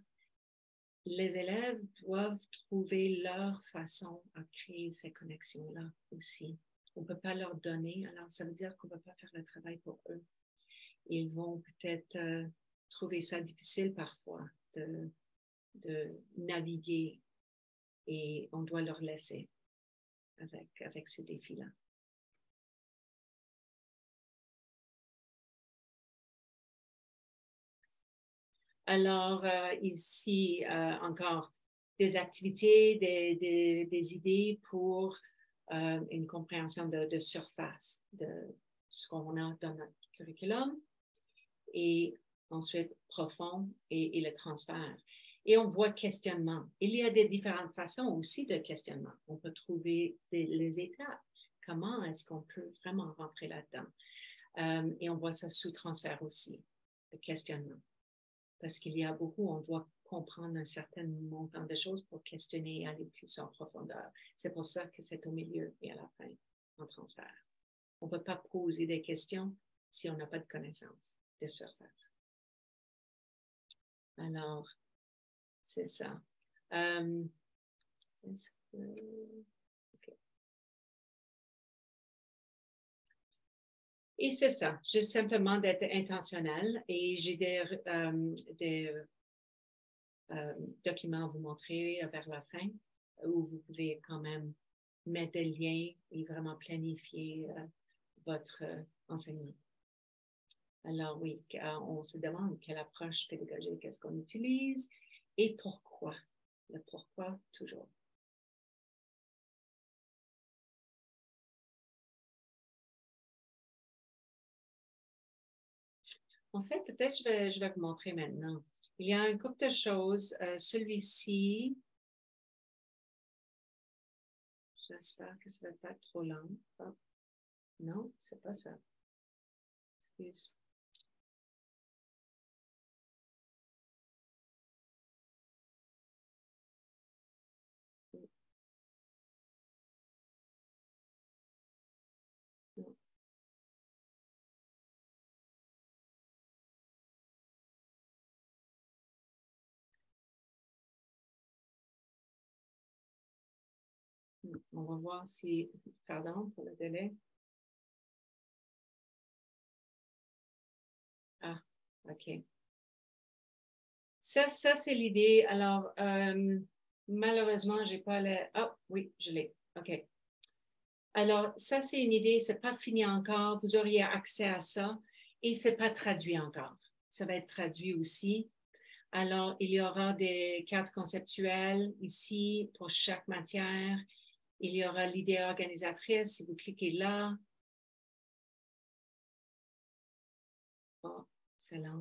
les élèves doivent trouver leur façon à créer ces connexions-là aussi. On ne peut pas leur donner, alors ça veut dire qu'on ne peut pas faire le travail pour eux. Ils vont peut-être trouver ça difficile parfois de naviguer et on doit leur laisser avec ce défi-là. Alors, ici, encore des activités, des idées pour une compréhension de surface de ce qu'on a dans notre curriculum et ensuite profond et le transfert. Et on voit questionnement. Il y a des différentes façons aussi de questionnement. On peut trouver les étapes. Comment est-ce qu'on peut vraiment rentrer là-dedans? Et on voit ça sous transfert aussi, le questionnement. Parce qu'il y a beaucoup, on doit comprendre un certain montant de choses pour questionner et aller plus en profondeur. C'est pour ça que c'est au milieu et à la fin, en transfert. On ne peut pas poser des questions si on n'a pas de connaissances de surface. Alors, c'est ça. Est-ce que... Okay. Et c'est ça, juste simplement d'être intentionnel. Et j'ai des documents à vous montrer vers la fin où vous pouvez quand même mettre des liens et vraiment planifier votre enseignement. Alors oui, on se demande quelle approche pédagogique est-ce qu'on utilise et pourquoi. Le pourquoi toujours. En fait, peut-être je vais vous montrer maintenant. Il y a un couple de choses. Celui-ci, j'espère que ça ne va pas être trop long. Oh. Non, c'est pas ça. Excuse. Non. On va voir si, pardon pour le délai. OK. Ça c'est l'idée. Alors, malheureusement, je n'ai pas le... Ah, oui, je l'ai. OK. Alors, ça, c'est une idée. Ce n'est pas fini encore. Vous auriez accès à ça. Et ce n'est pas traduit encore. Ça va être traduit aussi. Alors, il y aura des cartes conceptuelles ici pour chaque matière. Il y aura l'idée organisatrice. Si vous cliquez là. Oh, c'est là.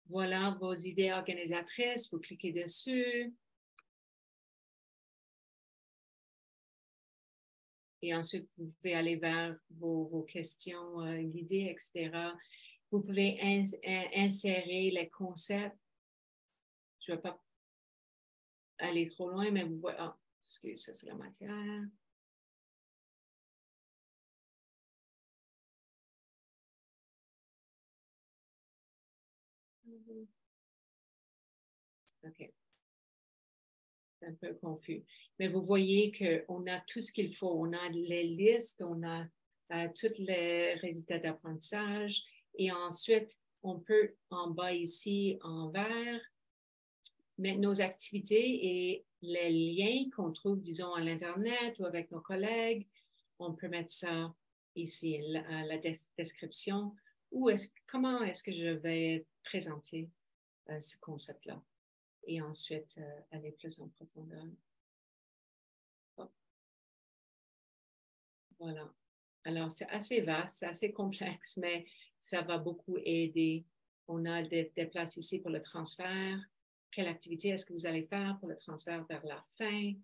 Voilà vos idées organisatrices. Vous cliquez dessus. Et ensuite, vous pouvez aller vers vos questions guidées, etc. Vous pouvez insérer les concepts. Je ne vais pas aller trop loin, mais vous voyez, ah, excusez, ça c'est la matière. OK. C'est un peu confus. Mais vous voyez qu'on a tout ce qu'il faut. On a les listes, on a tous les résultats d'apprentissage. Et ensuite, on peut, en bas ici, en vert, mettre nos activités et les liens qu'on trouve, disons, à l'Internet ou avec nos collègues. On peut mettre ça ici, la description. Comment est-ce que je vais présenter ce concept-là? Et ensuite, aller plus en profondeur. Oh. Voilà. Alors, c'est assez vaste, c'est assez complexe, mais ça va beaucoup aider. On a des places ici pour le transfert. Quelle activité est-ce que vous allez faire pour le transfert vers la fin?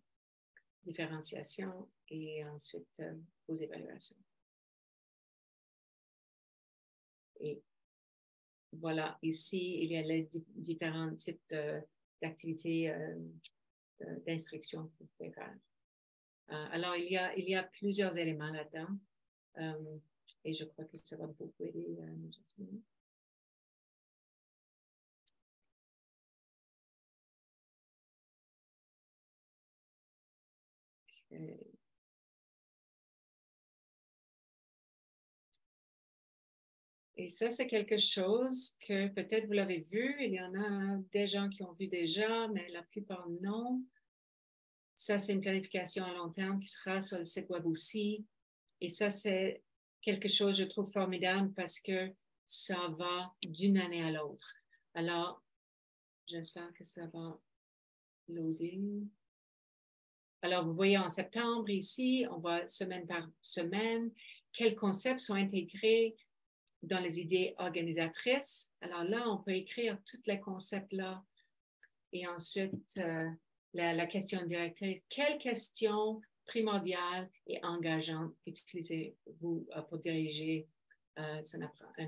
Différenciation et ensuite vos évaluations. Et voilà, ici, il y a les différents types d'activités d'instruction que vous pouvez faire. Alors, il y a plusieurs éléments là-dedans et je crois que ça va beaucoup aider nos enseignants. Okay. Et ça, c'est quelque chose que peut-être vous l'avez vu. Il y en a des gens qui ont vu déjà, mais la plupart non. Ça, c'est une planification à long terme qui sera sur le site web aussi. Et ça, c'est quelque chose, je trouve, formidable parce que ça va d'une année à l'autre. Alors, j'espère que ça va loader. Alors, vous voyez en septembre ici, on voit semaine par semaine quels concepts sont intégrés dans les idées organisatrices. Alors là, on peut écrire tous les concepts-là. Et ensuite, la question directrice, quelle question primordiale et engageante utilisez-vous pour diriger un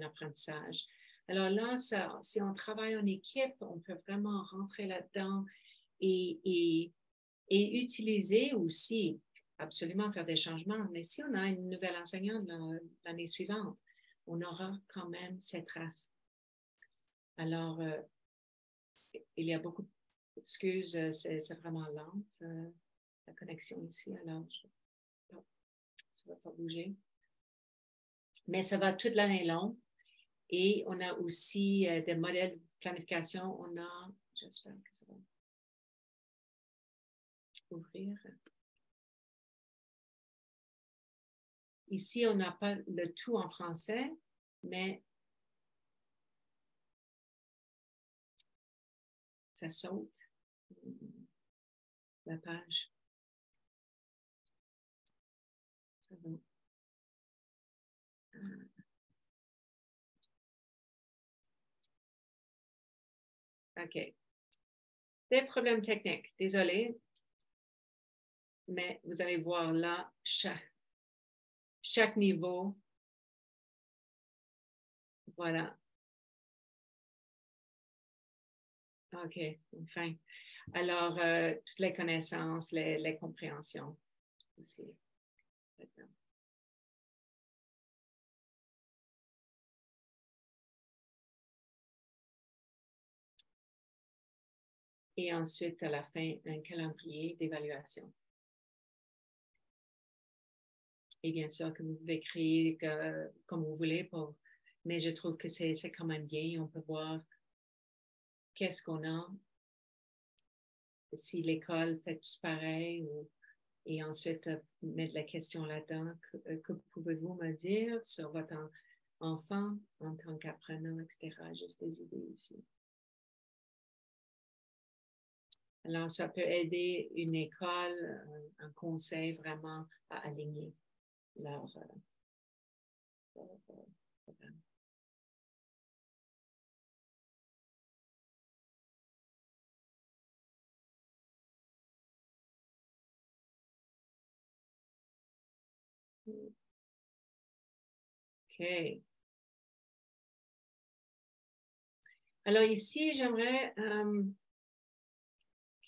apprentissage? Alors là, si on travaille en équipe, on peut vraiment rentrer là-dedans et utiliser aussi, absolument faire des changements, mais si on a une nouvelle enseignante l'année suivante, on aura quand même cette trace. Alors, il y a beaucoup d'excuses, c'est vraiment lente, la connexion ici, alors ça ne va pas bouger. Mais ça va toute l'année longue. Et on a aussi des modèles de planification. On a, j'espère que ça va ouvrir. Ici, on n'a pas le tout en français, mais ça saute la page. OK. Des problèmes techniques. Désolée. Mais vous allez voir là, chaque niveau. Voilà. OK, enfin. Alors, toutes les connaissances, les compréhensions aussi. Et ensuite, à la fin, un calendrier d'évaluation. Et bien sûr que vous pouvez créer comme vous voulez pour mais je trouve que c'est quand même bien. On peut voir qu'est-ce qu'on a, si l'école fait tout pareil, et ensuite mettre la question là-dedans. Que pouvez-vous me dire sur votre enfant en tant qu'apprenant, etc. Juste des idées ici. Alors, ça peut aider une école, un conseil vraiment à aligner leur programme. OK. Alors ici, j'aimerais...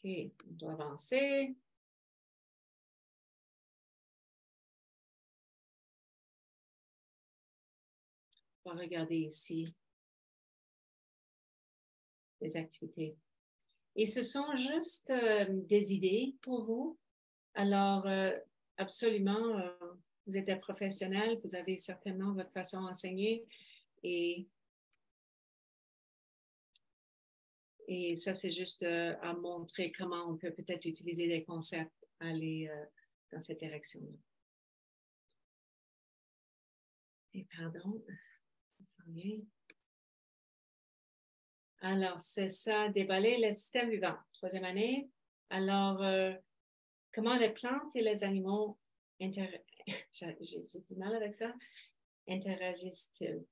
OK, on doit avancer. On va regarder ici les activités. Et ce sont juste des idées pour vous. Alors, absolument, vous êtes un professionnel, vous avez certainement votre façon d'enseigner et ça, c'est juste à montrer comment on peut peut-être utiliser des concepts, aller dans cette direction-là. Et pardon, ça s'en vient. Alors, c'est ça, déballer le système vivant. Troisième année. Alors, comment les plantes et les animaux j'ai du mal avec ça, interagissent-ils?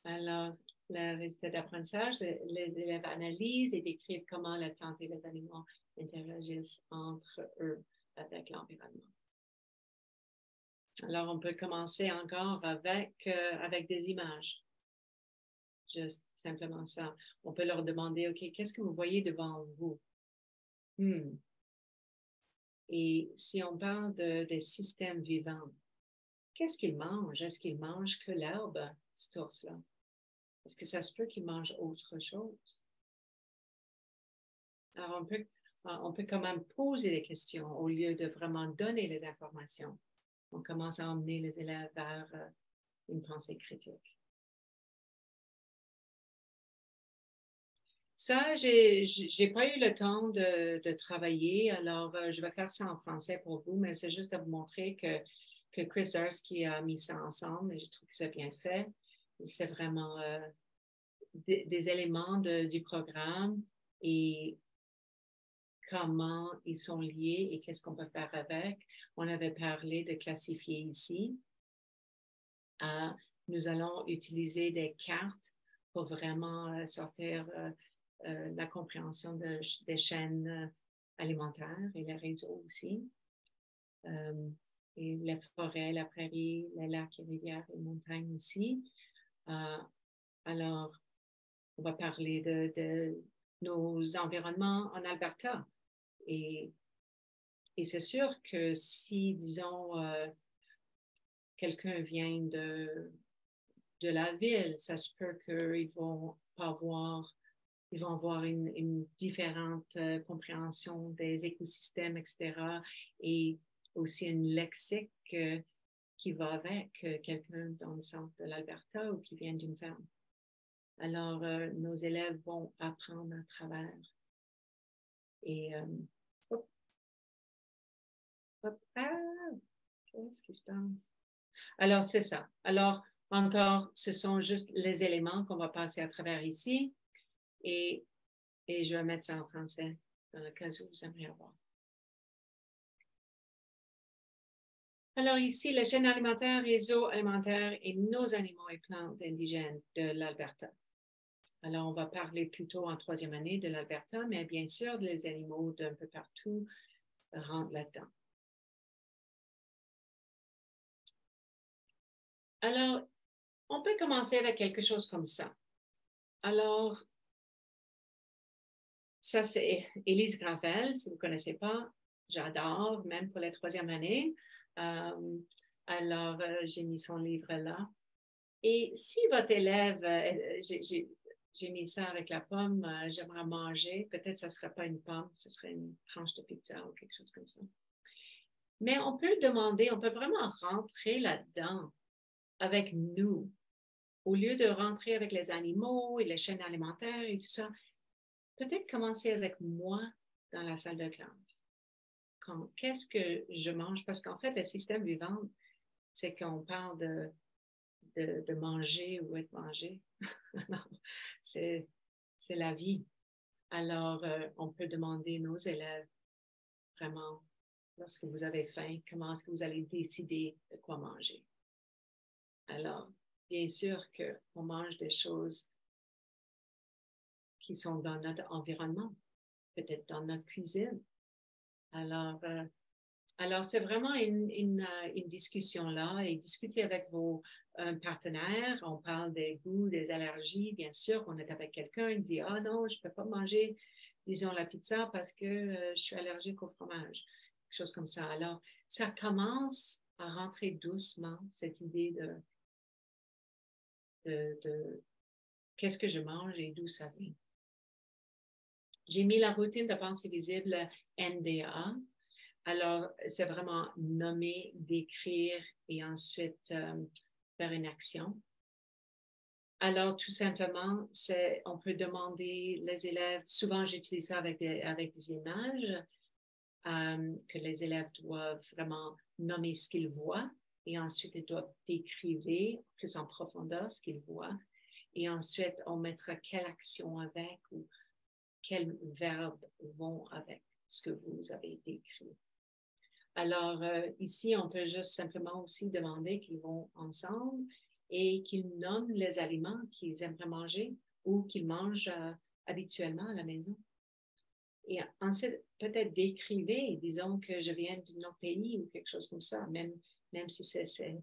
Alors, le résultat d'apprentissage, les élèves analysent et décrivent comment les plantes et les animaux interagissent entre eux avec l'environnement. Alors, on peut commencer encore avec des images. Juste simplement ça. On peut leur demander, OK, qu'est-ce que vous voyez devant vous? Et si on parle des systèmes vivants, qu'est-ce qu'ils mangent? Est-ce qu'ils mangent que l'herbe, cet ours-là? Est-ce que ça se peut qu'ils mangent autre chose? Alors, on peut quand même poser des questions au lieu de vraiment donner les informations. On commence à emmener les élèves vers une pensée critique. Ça, j'ai pas eu le temps de travailler, alors je vais faire ça en français pour vous, mais c'est juste à vous montrer que Chris Zarsky a mis ça ensemble et je trouve que c'est bien fait. C'est vraiment des éléments du programme et comment ils sont liés et qu'est-ce qu'on peut faire avec. On avait parlé de classifier ici. Nous allons utiliser des cartes pour vraiment sortir la compréhension des chaînes alimentaires et les réseaux aussi. Et les forêts, la prairie, les lacs et rivières et montagnes aussi. Alors, on va parler de nos environnements en Alberta. Et c'est sûr que si, disons, quelqu'un vient de la ville, ça se peut qu'ils vont avoir une différente compréhension des écosystèmes, etc. Et aussi une lexique qui va avec quelqu'un dans le centre de l'Alberta ou qui vient d'une ferme. Alors, nos élèves vont apprendre à travers. Et, qu'est-ce qui se passe? Alors, c'est ça. Alors, encore, ce sont juste les éléments qu'on va passer à travers ici. Et je vais mettre ça en français dans le cas où vous aimeriez avoir. Alors ici, la chaîne alimentaire, réseau alimentaire et nos animaux et plantes indigènes de l'Alberta. Alors, on va parler plutôt en troisième année de l'Alberta, mais bien sûr, les animaux d'un peu partout rentrent là-dedans. Alors, on peut commencer avec quelque chose comme ça. Alors, ça, c'est Élise Gravel, si vous ne connaissez pas, j'adore, même pour la troisième année. Alors, j'ai mis son livre là. Et si votre élève, j'ai mis ça avec la pomme, j'aimerais manger, peut-être que ce ne serait pas une pomme, ce serait une tranche de pizza ou quelque chose comme ça. Mais on peut demander, on peut vraiment rentrer là-dedans avec nous au lieu de rentrer avec les animaux et les chaînes alimentaires et tout ça, peut-être commencer avec moi dans la salle de classe. Qu'est-ce que je mange? Parce qu'en fait, le système vivant, c'est qu'on parle de manger ou être mangé. Non, c'est la vie. Alors, on peut demander à nos élèves vraiment, lorsque vous avez faim, comment est-ce que vous allez décider de quoi manger? Alors, bien sûr qu'on mange des choses qui sont dans notre environnement, peut-être dans notre cuisine. Alors c'est vraiment une discussion là et discuter avec vos partenaires. On parle des goûts, des allergies. Bien sûr, on est avec quelqu'un, il dit, ah non, je ne peux pas manger, disons, la pizza parce que je suis allergique au fromage. Quelque chose comme ça. Alors, ça commence à rentrer doucement, cette idée de qu'est-ce que je mange et d'où ça vient. J'ai mis la routine de pensée visible NDA. Alors, c'est vraiment nommer, décrire et ensuite faire une action. Alors, tout simplement, on peut demander les élèves, souvent j'utilise ça avec des images, que les élèves doivent vraiment nommer ce qu'ils voient et ensuite ils doivent décrire plus en profondeur ce qu'ils voient. Et ensuite, on mettra quelle action avec ou quels verbes vont avec ce que vous avez décrit. Alors, ici, on peut juste simplement aussi demander qu'ils vont ensemble et qu'ils nomment les aliments qu'ils aimeraient manger ou qu'ils mangent habituellement à la maison. Et ensuite, peut-être décrivez, disons que je viens d'un autre pays ou quelque chose comme ça, même si c'est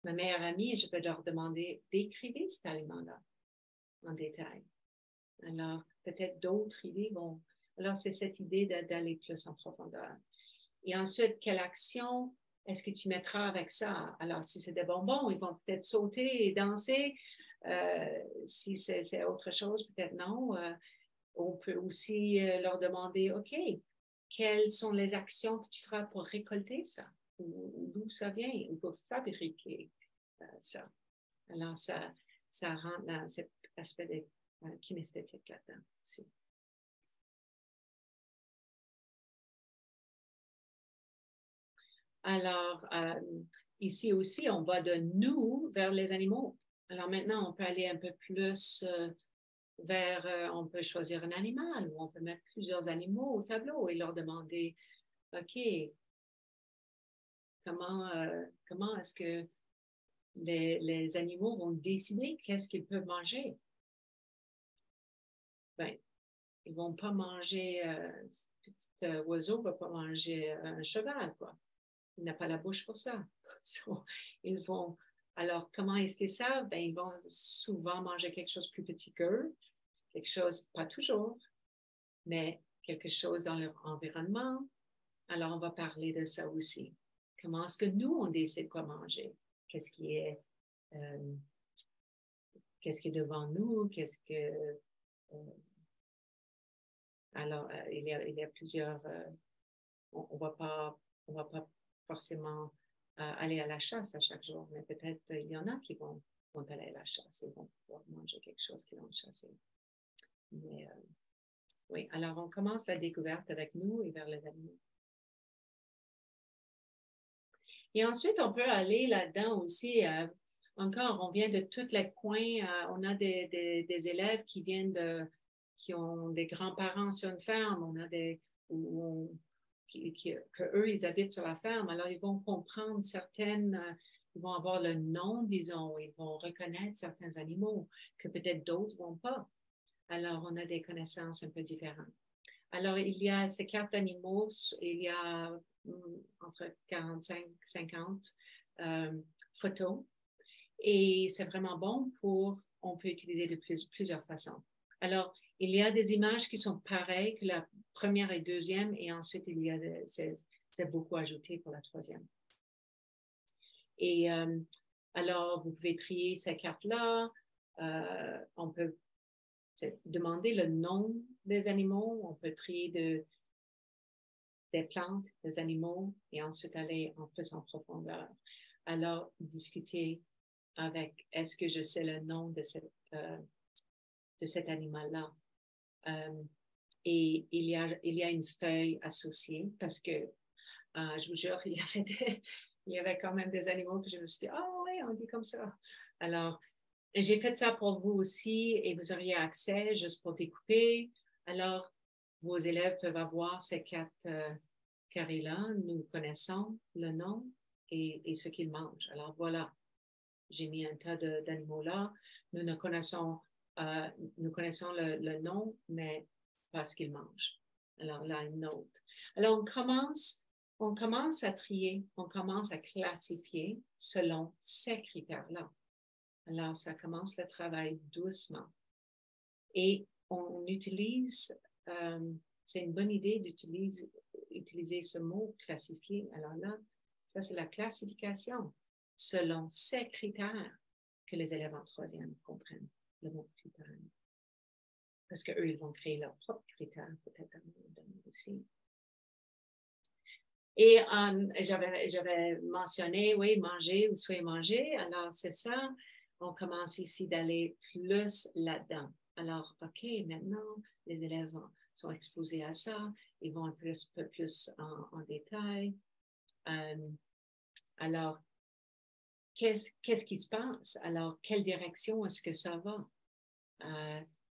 ma meilleure amie, je peux leur demander d'écrire cet aliment-là en détail. Alors, peut-être d'autres idées vont. Alors, c'est cette idée d'aller plus en profondeur. Et ensuite, quelle action est-ce que tu mettras avec ça? Alors, si c'est des bonbons, ils vont peut-être sauter et danser. Si c'est autre chose, peut-être non. On peut aussi leur demander, OK, quelles sont les actions que tu feras pour récolter ça? Ou d'où ça vient? Ou pour fabriquer ça? Alors, ça rentre dans cet aspect de kinesthétique là-dedans aussi. Alors, ici aussi, on va de nous vers les animaux. Alors maintenant, on peut aller un peu plus on peut choisir un animal ou on peut mettre plusieurs animaux au tableau et leur demander, OK, comment est-ce que les animaux vont décider qu'est-ce qu'ils peuvent manger? Ben, ils ne vont pas manger, ce petit oiseau ne va pas manger un cheval, quoi. Il n'a pas la bouche pour ça. Alors, comment est-ce qu'ils savent? Ben, ils vont souvent manger quelque chose de plus petit qu'eux, quelque chose, pas toujours, mais quelque chose dans leur environnement. Alors, on va parler de ça aussi. Comment est-ce que nous, on décide quoi manger? Qu'est-ce qui est devant nous? Alors, il y a plusieurs. On va pas forcément aller à la chasse à chaque jour, mais peut-être il y en a qui vont aller à la chasse et vont pouvoir manger quelque chose qu'ils vont chasser. Mais oui, alors on commence la découverte avec nous et vers les animaux. Et ensuite, on peut aller là-dedans aussi. Encore, on vient de tous les coins. On a des élèves qui ont des grands-parents sur une ferme. On a eux, ils habitent sur la ferme. Alors, ils vont comprendre ils vont avoir le nom, disons, ils vont reconnaître certains animaux que peut-être d'autres ne vont pas. Alors, on a des connaissances un peu différentes. Alors, il y a ces cartes d'animaux, il y a entre 45 et 50 photos. Et c'est vraiment bon on peut utiliser de plusieurs façons. Alors, il y a des images qui sont pareilles que la première et deuxième, et ensuite, c'est beaucoup ajouté pour la troisième. Et alors, vous pouvez trier ces cartes-là. On peut demander le nom des animaux. On peut trier des plantes, des animaux, et ensuite aller en plus en profondeur. Alors, discuter avec est-ce que je sais le nom de cet animal-là. Et il y a une feuille associée parce que, je vous jure, il y avait quand même des animaux que je me suis dit, ah oui, on dit comme ça. Alors, j'ai fait ça pour vous aussi et vous auriez accès juste pour découper. Alors, vos élèves peuvent avoir ces 4 carrés-là. Nous connaissons le nom et ce qu'ils mangent. Alors, voilà, j'ai mis un tas d'animaux là. Nous connaissons le nom, mais pas ce qu'ils mangent. Alors, là, une note. Alors, on commence à trier, on commence à classifier selon ces critères-là. Alors, ça commence le travail doucement. Et on utilise, c'est une bonne idée d'utiliser ce mot classifier. Alors là, ça c'est la classification selon ces critères que les élèves en troisième comprennent le mot critère. Parce qu'eux, ils vont créer leurs propres critères, peut-être à un moment donné aussi. Et j'avais mentionné, oui, manger ou soit manger. Alors, c'est ça. On commence ici d'aller plus là-dedans. Alors, OK, maintenant, les élèves sont exposés à ça. Ils vont un peu plus en détail. Alors, qu'est-ce qui se passe? Alors, quelle direction est-ce que ça va?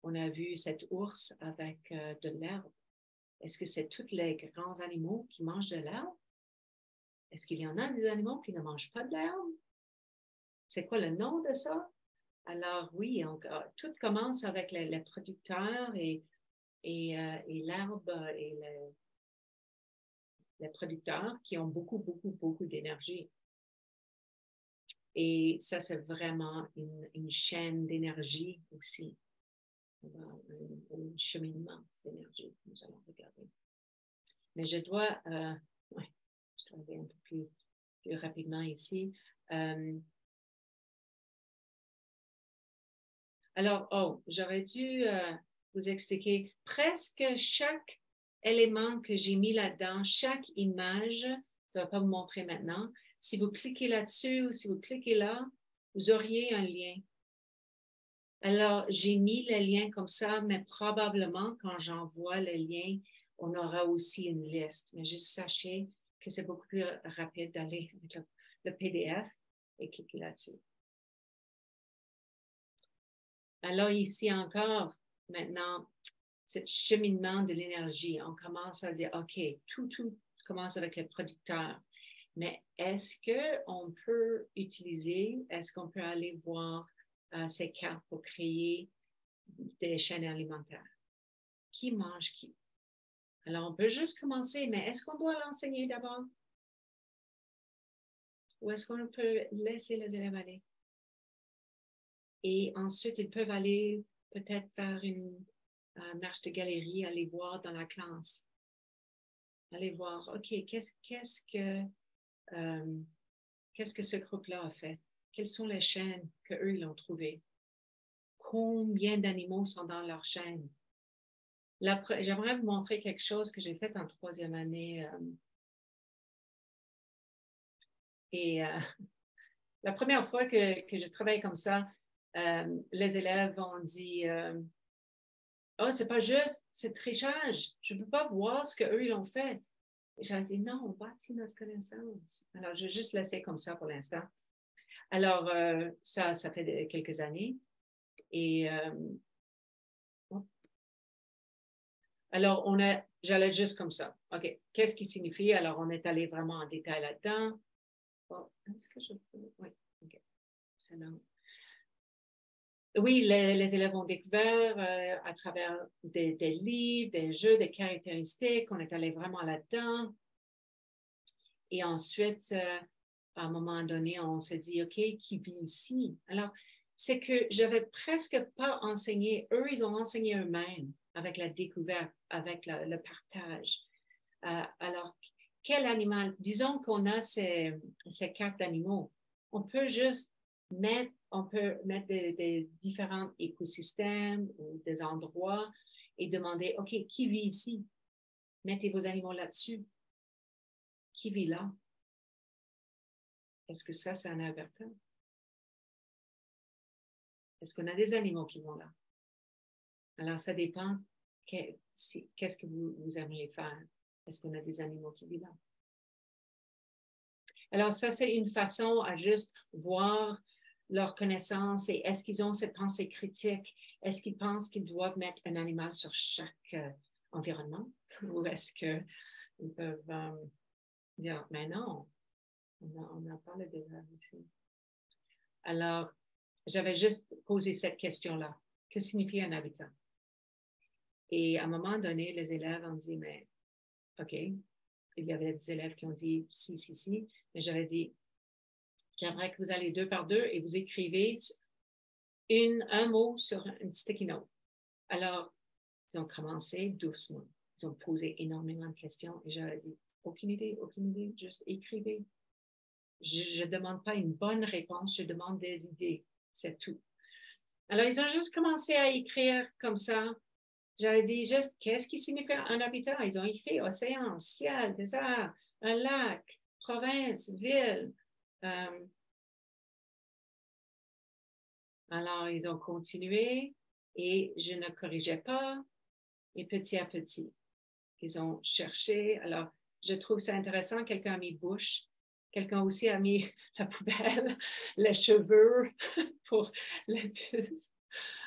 On a vu cet ours avec de l'herbe. Est-ce que c'est tous les grands animaux qui mangent de l'herbe? Est-ce qu'il y en a des animaux qui ne mangent pas de l'herbe? C'est quoi le nom de ça? Alors oui, tout commence avec les producteurs et l'herbe et les producteurs qui ont beaucoup, beaucoup, beaucoup d'énergie. Et ça, c'est vraiment une chaîne d'énergie aussi. Un cheminement d'énergie, nous allons regarder. Mais je dois aller un peu plus rapidement ici. Alors, j'aurais dû vous expliquer presque chaque élément que j'ai mis là-dedans, chaque image, je ne vais pas vous montrer maintenant. Si vous cliquez là-dessus ou si vous cliquez là, vous auriez un lien. Alors, j'ai mis le lien comme ça, mais probablement quand j'envoie le lien, on aura aussi une liste. Mais juste sachez que c'est beaucoup plus rapide d'aller avec le PDF et cliquer là-dessus. Alors ici encore, maintenant, ce cheminement de l'énergie, on commence à dire, OK, tout commence avec les producteurs. Mais est-ce qu'on peut est-ce qu'on peut aller voir ces cartes pour créer des chaînes alimentaires? Qui mange qui? Alors, on peut juste commencer, mais est-ce qu'on doit l'enseigner d'abord? Ou est-ce qu'on peut laisser les élèves aller? Et ensuite, ils peuvent aller peut-être faire une marche de galerie, aller voir dans la classe. Aller voir, OK, qu'est-ce que ce groupe-là a fait? Quelles sont les chaînes qu'eux, ils ont trouvées? Combien d'animaux sont dans leur chaîne? J'aimerais vous montrer quelque chose que j'ai fait en troisième année. La première fois que je travaille comme ça, les élèves ont dit oh, c'est pas juste, c'est trichage. Je ne peux pas voir ce qu'eux, ils ont fait. Et j'ai dit non, on bâtit notre connaissance. Alors, je vais juste laisser comme ça pour l'instant. Alors, ça fait quelques années. Et alors, j'allais juste comme ça. OK, qu'est-ce qui signifie? Alors, on est allé vraiment en détail là-dedans. Oh, est-ce que je peux? Oui, OK. C'est là. Oui, les élèves ont découvert à travers des livres, des jeux, des caractéristiques. On est allé vraiment là-dedans. Et ensuite, à un moment donné, on s'est dit, OK, qui vit ici? Alors, c'est que je n'avais presque pas enseigné. Eux, ils ont enseigné eux-mêmes avec la découverte, avec le partage. Alors, quel animal? Disons qu'on a ces cartes d'animaux. On peut mettre des différents écosystèmes ou des endroits et demander, OK, qui vit ici? Mettez vos animaux là-dessus. Qui vit là? Est-ce que ça, c'est un Alberta? Est-ce qu'on a des animaux qui vont là? Alors, ça dépend qu'est-ce que vous aimeriez faire. Est-ce qu'on a des animaux qui vivent là? Alors, ça, c'est une façon à juste voir leur connaissance et est-ce qu'ils ont cette pensée critique? Est-ce qu'ils pensent qu'ils doivent mettre un animal sur chaque environnement? Ou est-ce qu'ils peuvent dire, mais non, on n'a pas le désert ici. Alors, j'avais juste posé cette question-là. Que signifie un habitat? Et à un moment donné, les élèves ont dit, mais OK, il y avait des élèves qui ont dit si, mais j'avais dit, j'aimerais que vous allez 2 par 2 et vous écrivez un mot sur une sticky note. Alors, ils ont commencé doucement. Ils ont posé énormément de questions et j'avais dit, aucune idée, juste écrivez. Je ne demande pas une bonne réponse, je demande des idées, c'est tout. Alors, ils ont juste commencé à écrire comme ça. J'avais dit juste, qu'est-ce qui signifie un habitat? Ils ont écrit océan, ciel, désert, un lac, province, ville. Alors, ils ont continué et je ne corrigeais pas. Et petit à petit, ils ont cherché. Alors, je trouve ça intéressant. Quelqu'un a mis bouche. Quelqu'un aussi a mis la poubelle, les cheveux pour les puces.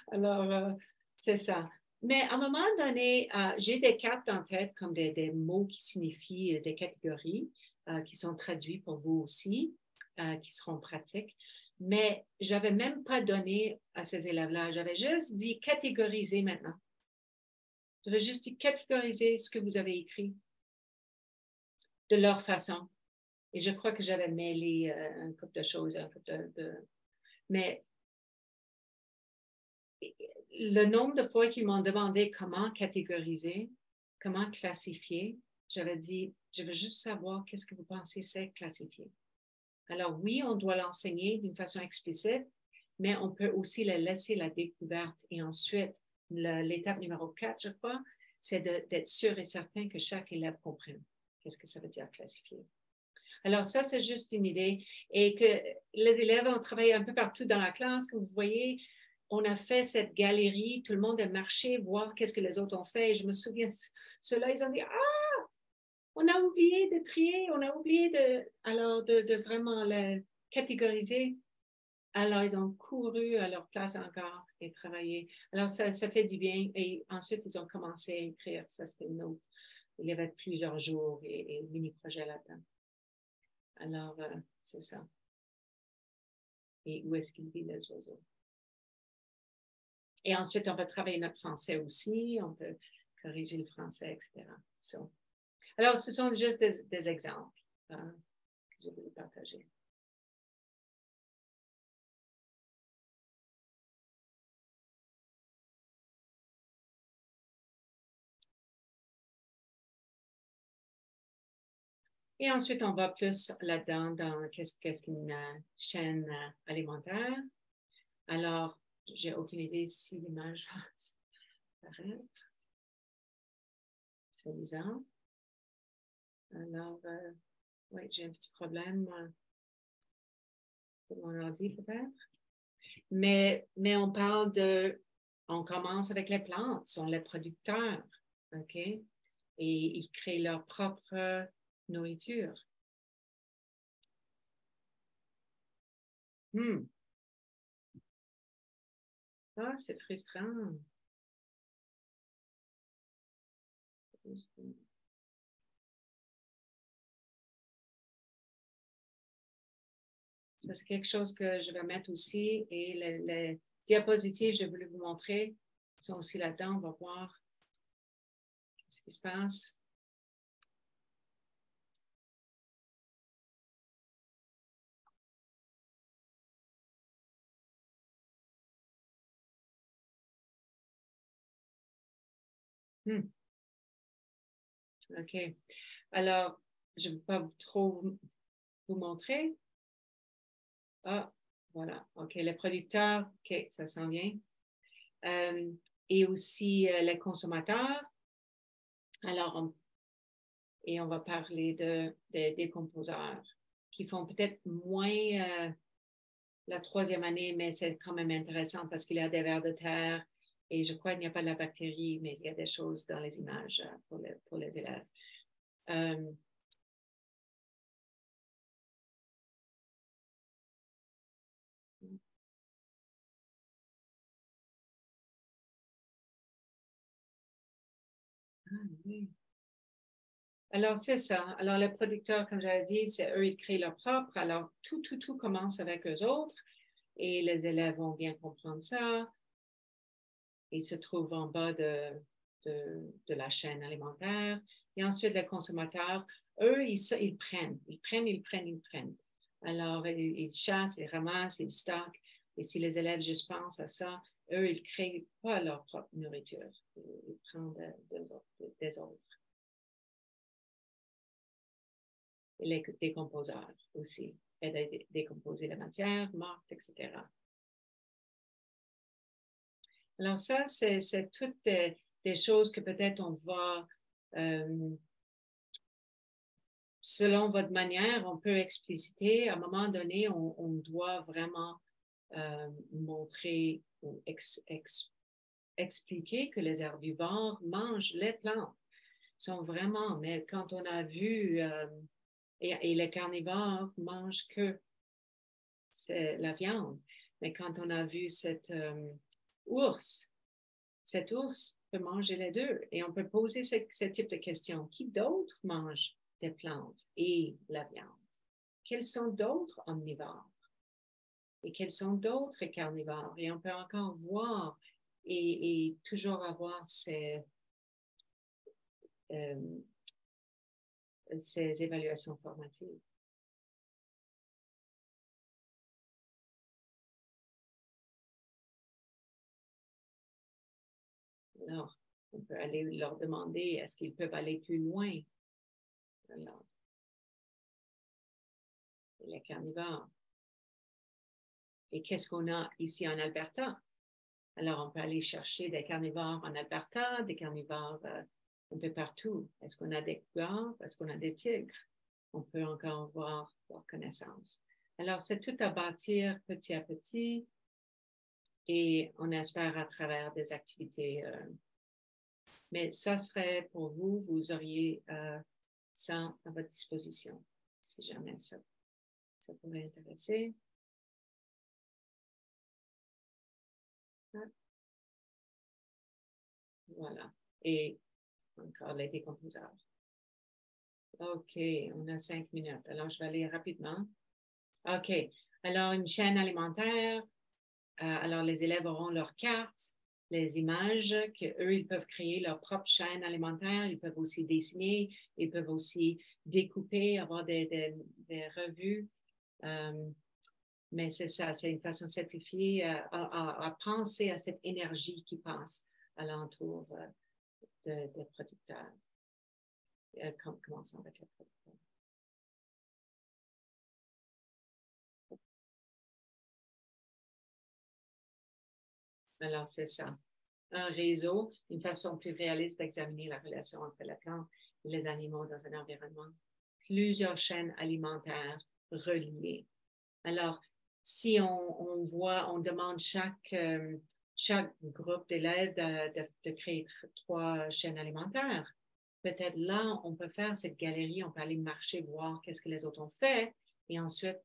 Alors, c'est ça. Mais à un moment donné, j'ai des cartes en tête comme des mots qui signifient des catégories qui sont traduits pour vous aussi, qui seront pratiques. Mais je n'avais même pas donné à ces élèves-là. J'avais juste dit catégoriser maintenant. J'avais juste dit catégoriser ce que vous avez écrit de leur façon. Et je crois que j'avais mêlé un couple de choses, mais le nombre de fois qu'ils m'ont demandé comment catégoriser, comment classifier, j'avais dit, je veux juste savoir qu'est-ce que vous pensez c'est classifier. Alors oui, on doit l'enseigner d'une façon explicite, mais on peut aussi le laisser la découverte. Et ensuite, l'étape numéro 4, je crois, c'est d'être sûr et certain que chaque élève comprenne qu'est-ce que ça veut dire classifier. Alors ça, c'est juste une idée. Et que les élèves ont travaillé un peu partout dans la classe, comme vous voyez. On a fait cette galerie, tout le monde a marché, voir qu'est-ce que les autres ont fait. Et je me souviens, ceux-là, ils ont dit, ah, on a oublié de trier, on a oublié de vraiment le catégoriser. Alors, ils ont couru à leur place encore et travaillé. Alors, ça fait du bien. Et ensuite, ils ont commencé à écrire. Ça, c'était une autre. Il y avait plusieurs jours et mini-projets là-dedans. Alors, c'est ça. Et où est-ce qu'ils vivent, les oiseaux? Et ensuite, on va travailler notre français aussi. On peut corriger le français, etc. So. Alors, ce sont juste des exemples que je voulais partager. Et ensuite, on va plus là-dedans dans qu'est-ce qu'une chaîne alimentaire. Alors, j'ai aucune idée si l'image va apparaître. C'est bizarre. Alors, oui, j'ai un petit problème pour mon ordi peut-être. Mais on parle on commence avec les plantes, sont les producteurs, OK? Et ils créent leur propre nourriture. Ah, c'est frustrant. Ça, c'est quelque chose que je vais mettre aussi. Et les diapositives, je voulais vous montrer, sont aussi là-dedans. On va voir ce qui se passe. OK. Alors, je ne vais pas trop vous montrer. Ah, voilà. OK. Les producteurs, OK, ça s'en vient. Et aussi les consommateurs. Alors, on va parler des décomposeurs qui font peut-être moins la troisième année, mais c'est quand même intéressant parce qu'il y a des vers de terre et je crois qu'il n'y a pas de la bactérie, mais il y a des choses dans les images pour les élèves. Oui. Alors, c'est ça. Alors, les producteurs, comme j'avais dit, c'est eux, ils créent leur propre. Alors, tout commence avec eux autres et les élèves vont bien comprendre ça. Ils se trouvent en bas de la chaîne alimentaire. Et ensuite, les consommateurs, eux, ils prennent. Alors, ils chassent, ils ramassent, ils stockent. Et si les élèves juste pensent à ça, eux, ils ne créent pas leur propre nourriture. Ils prennent des autres. Et les décomposeurs aussi, aident à décomposer la matière morte, etc. Alors ça, c'est toutes des choses que peut-être on va, selon votre manière, on peut expliciter. À un moment donné, on doit vraiment montrer ou expliquer que les herbivores mangent les plantes. Sont vraiment, mais quand on a vu, et les carnivores mangent que la viande, mais quand on a vu cet ours peut manger les deux. Et on peut poser ce type de questions. Qui d'autre mange des plantes et la viande? Quels sont d'autres omnivores? Et quels sont d'autres carnivores? Et on peut encore voir et toujours avoir ces évaluations formatives. Alors, on peut aller leur demander est-ce qu'ils peuvent aller plus loin. Alors, les carnivores. Et qu'est-ce qu'on a ici en Alberta? Alors, on peut aller chercher des carnivores en Alberta, des carnivores un peu partout. Est-ce qu'on a des cougards? Est-ce qu'on a des tigres? On peut encore voir connaissance. Alors, c'est tout à bâtir petit à petit et on espère à travers des activités. Mais ça serait pour vous, vous auriez ça à votre disposition, si jamais ça pourrait intéresser. Voilà. Et encore les décomposeurs. OK, on a 5 minutes. Alors, je vais aller rapidement. OK. Alors, une chaîne alimentaire. Alors, les élèves auront leur carte, les images, qu'eux, ils peuvent créer leur propre chaîne alimentaire. Ils peuvent aussi dessiner. Ils peuvent aussi découper, avoir des revues. Mais c'est ça, c'est une façon simplifiée à penser à cette énergie qui passe alentour des producteurs. Commençons avec les producteurs. Alors, c'est ça. Un réseau, une façon plus réaliste d'examiner la relation entre la plante et les animaux dans un environnement. Plusieurs chaînes alimentaires reliées. Alors, si on demande chaque groupe d'élèves de créer 3 chaînes alimentaires, peut-être là, on peut faire cette galerie, on peut aller marcher, voir qu'est-ce que les autres ont fait, et ensuite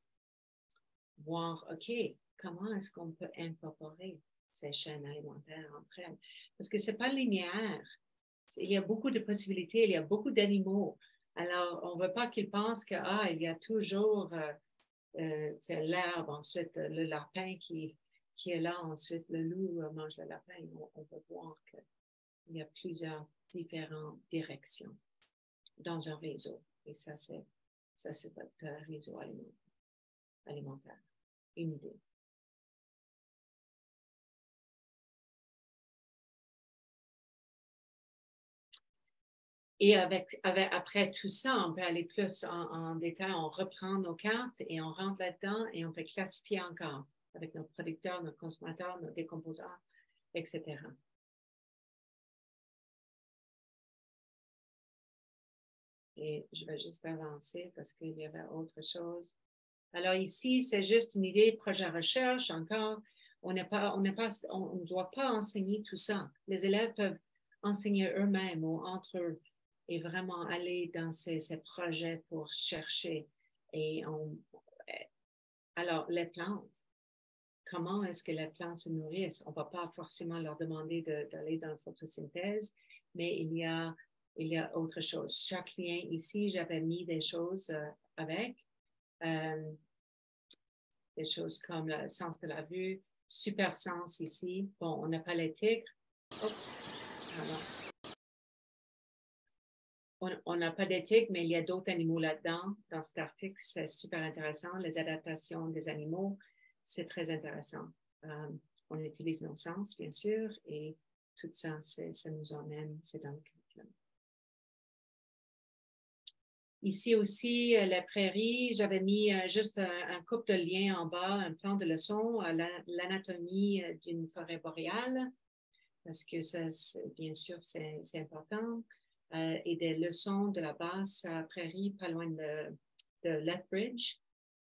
voir, OK, comment est-ce qu'on peut incorporer ces chaînes alimentaires entre elles? Parce que ce n'est pas linéaire. Il y a beaucoup de possibilités, il y a beaucoup d'animaux. Alors, on ne veut pas qu'ils pensent qu'il y a toujours l'herbe, ensuite le lapin qui est là, ensuite le loup mange le lapin. On peut voir qu'il y a plusieurs différentes directions dans un réseau. Et ça, c'est votre réseau alimentaire. Une idée. Et après tout ça, on peut aller plus en détail, on reprend nos cartes et on rentre là-dedans et on peut classifier encore avec nos producteurs, nos consommateurs, nos décomposeurs, etc. Et je vais juste avancer parce qu'il y avait autre chose. Alors ici, c'est juste une idée, projet recherche, encore, on ne doit pas enseigner tout ça. Les élèves peuvent enseigner eux-mêmes ou entre eux et vraiment aller dans ces projets pour chercher. Alors, les plantes, comment est-ce que les plantes se nourrissent? On ne va pas forcément leur demander d'aller dans la photosynthèse, mais il y a autre chose. Chaque lien ici, j'avais mis des choses avec. Des choses comme le sens de la vue, super sens ici. Bon, on n'a pas les tigres. On n'a pas des tigres, mais il y a d'autres animaux là-dedans. Dans cet article, c'est super intéressant. Les adaptations des animaux, c'est très intéressant. On utilise nos sens, bien sûr, et tout ça, ça nous emmène, c'est dans le curriculum. Ici aussi, la prairie, j'avais mis juste un couple de liens en bas, un plan de leçon, l'anatomie d'une forêt boréale, parce que ça, bien sûr, c'est important, et des leçons de la basse prairie, pas loin de Lethbridge,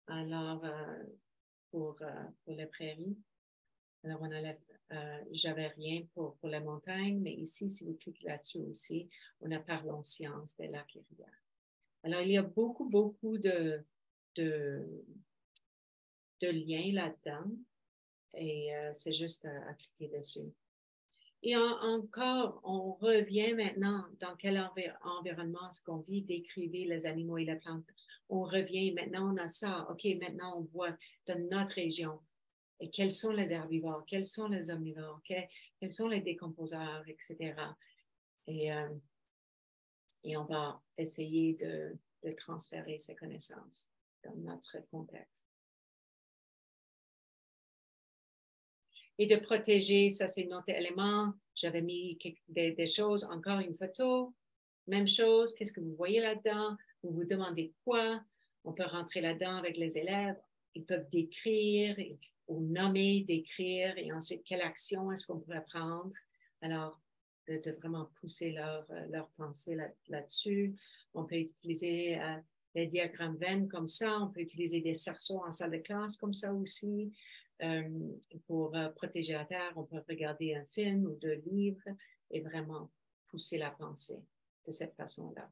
alors pour la prairie. Alors, j'avais rien pour la montagne, mais ici, si vous cliquez là-dessus aussi, on a Parlons Sciences des lacs et rivières. Alors, il y a beaucoup de liens là-dedans et c'est juste à cliquer dessus. Et encore, on revient maintenant dans quel environnement est-ce qu'on vit, décrivez les animaux et les plantes. On revient, maintenant on a ça, OK, maintenant on voit dans notre région, et quels sont les herbivores, quels sont les omnivores, quels sont les décomposeurs, etc. Et on va essayer de transférer ces connaissances dans notre contexte. Et de protéger, ça c'est notre élément. J'avais mis des choses, encore une photo, même chose, qu'est-ce que vous voyez là-dedans? Vous vous demandez quoi? On peut rentrer là-dedans avec les élèves. Ils peuvent décrire ou nommer, décrire, et ensuite, quelle action est-ce qu'on pourrait prendre? Alors, de vraiment pousser leur pensée là-dessus. On peut utiliser les diagrammes Venn comme ça. On peut utiliser des cerceaux en salle de classe comme ça aussi. Pour protéger la Terre, on peut regarder un film ou deux livres et vraiment pousser la pensée de cette façon-là.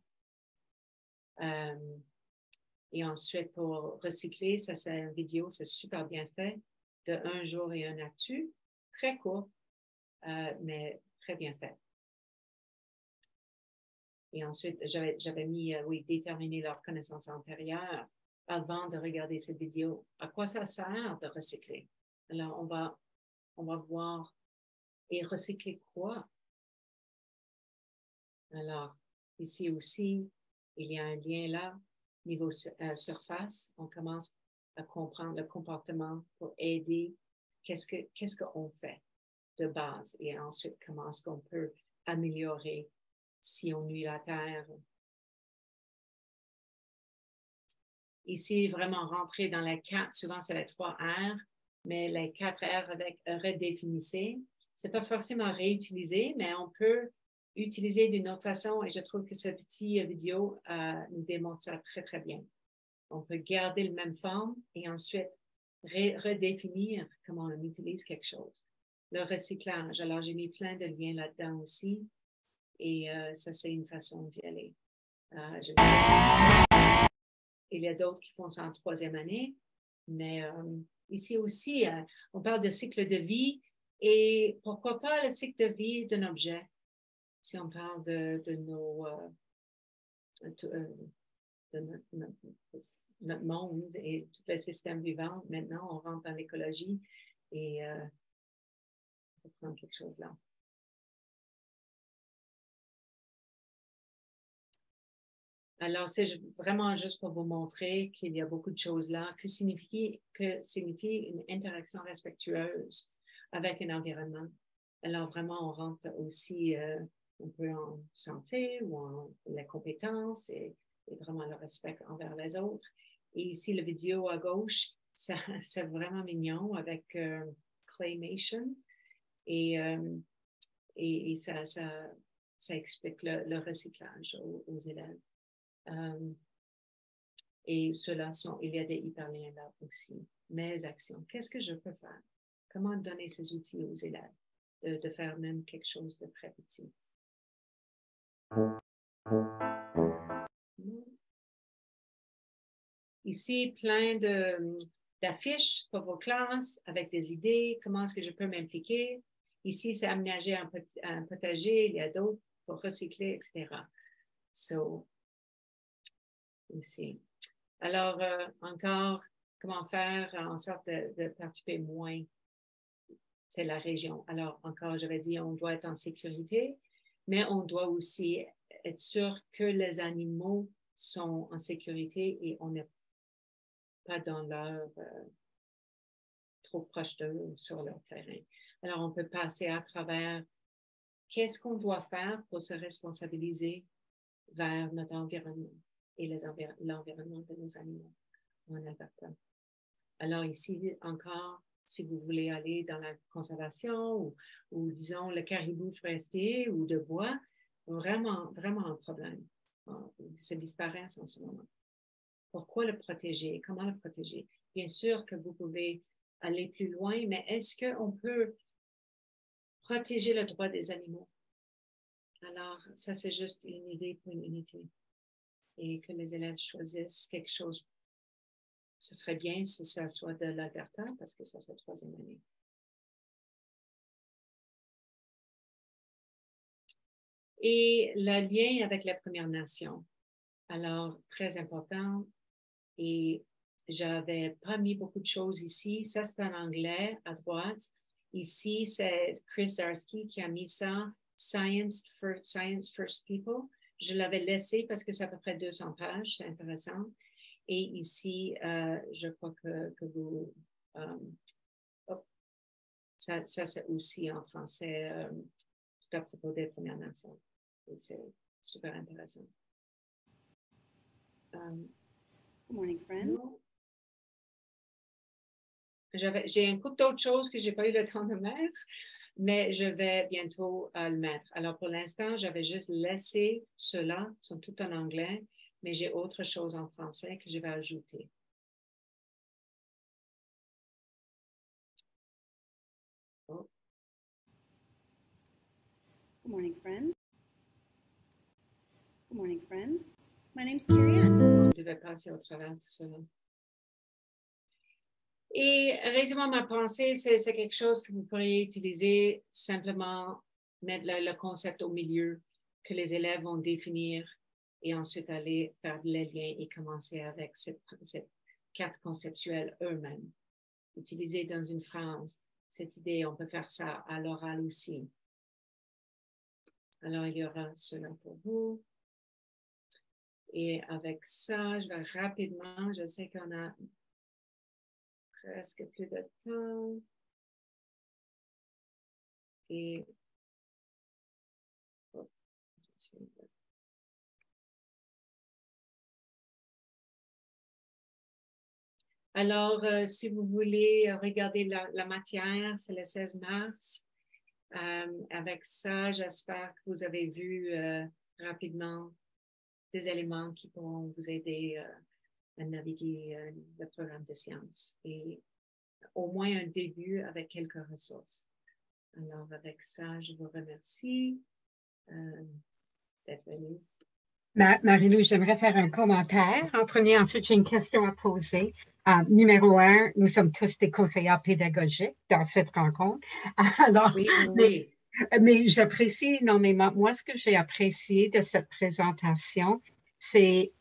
Et ensuite, pour recycler, ça c'est une vidéo, c'est super bien fait, de un jour et un actu, très court, mais très bien fait. Et ensuite, j'avais mis, déterminer leur connaissance antérieure avant de regarder cette vidéo. À quoi ça sert de recycler? Alors, on va voir. Et recycler quoi? Alors, ici aussi, il y a un lien là, niveau surface. On commence à comprendre le comportement pour aider. Qu'est-ce qu'on fait de base? Et ensuite, comment est-ce qu'on peut améliorer si on nuit la terre? Ici, vraiment rentrer dans les 4, souvent c'est les 3 R, mais les 4 R avec redéfinissez. Ce n'est pas forcément réutiliser, mais on peut utiliser d'une autre façon et je trouve que ce petit vidéo nous démontre ça très, très bien. On peut garder la même forme et ensuite redéfinir comment on utilise quelque chose. Le recyclage, alors j'ai mis plein de liens là-dedans aussi et ça, c'est une façon d'y aller. Il y a d'autres qui font ça en 3e année, mais ici aussi, on parle de cycle de vie et pourquoi pas le cycle de vie d'un objet. Si on parle de notre monde et tous les systèmes vivants, maintenant on rentre dans l'écologie et on peut prendre quelque chose là. Alors, c'est vraiment juste pour vous montrer qu'il y a beaucoup de choses là, que signifie une interaction respectueuse avec un environnement. Alors, vraiment, on rentre aussi un peu en santé ou en la compétence et vraiment le respect envers les autres. Et ici, la vidéo à gauche, c'est vraiment mignon avec Claymation et ça explique le recyclage aux élèves. Et il y a des hyperliens là aussi. Mes actions, qu'est-ce que je peux faire? Comment donner ces outils aux élèves de faire même quelque chose de très petit? Ici, plein d'affiches pour vos classes avec des idées, comment est-ce que je peux m'impliquer. Ici, c'est aménager un potager, il y a d'autres pour recycler, etc. So, ici. Alors, encore, comment faire en sorte de participer moins? C'est la région. Alors, encore, j'avais dit, on doit être en sécurité, mais on doit aussi être sûr que les animaux sont en sécurité et on n'est pas dans trop proche d'eux ou sur leur terrain. Alors, on peut passer à travers qu'est-ce qu'on doit faire pour se responsabiliser vers notre environnement et l'environnement de nos animaux en Alberta. Alors ici, encore, si vous voulez aller dans la conservation ou disons le caribou forestier ou de bois, vraiment, vraiment un problème. Il se disparaît en ce moment. Pourquoi le protéger? Comment le protéger? Bien sûr que vous pouvez aller plus loin, mais est-ce qu'on peut protéger le droit des animaux? Alors, ça, c'est juste une idée pour une unité. Et que les élèves choisissent quelque chose. Ce serait bien si ça soit de l'Alberta, parce que ça, c'est la 3e année. Et le lien avec la Première Nation. Alors, très important. Et j'avais pas mis beaucoup de choses ici. Ça, c'est en anglais à droite. Ici, c'est Chris Zarsky qui a mis ça, Science First People. Je l'avais laissé parce que c'est à peu près 200 pages, c'est intéressant. Et ici, je crois que vous... ça c'est aussi en français, tout à propos des Premières Nations. C'est super intéressant. Good morning, friends. J'ai un couple d'autres choses que je n'ai pas eu le temps de mettre, mais je vais bientôt le mettre. Alors, pour l'instant, j'avais juste laissé ceux-là, ils sont tous en anglais, mais j'ai autre chose en français que je vais ajouter. Oh. Good morning, friends. Good morning, friends. My name's Carrie Ann. On devait passer au travers tout cela. Et résumant ma pensée, c'est quelque chose que vous pourriez utiliser, simplement mettre le concept au milieu, que les élèves vont définir et ensuite aller faire les liens et commencer avec cette carte conceptuelle eux-mêmes. Utiliser dans une phrase cette idée, on peut faire ça à l'oral aussi. Alors, il y aura cela pour vous. Et avec ça, je vais rapidement, je sais qu'on a presque plus de temps. Et alors, si vous voulez regarder la matière, c'est le 16 mars. Avec ça, j'espère que vous avez vu rapidement des éléments qui pourront vous aider à naviguer le programme de sciences et au moins un début avec quelques ressources. Alors, avec ça, je vous remercie d'être venu. Marie-Lou, j'aimerais faire un commentaire. En premier, ensuite, j'ai une question à poser. Numéro 1, nous sommes tous des conseillers pédagogiques dans cette rencontre. Alors, oui. Mais j'apprécie énormément. Moi, ce que j'ai apprécié de cette présentation, c'est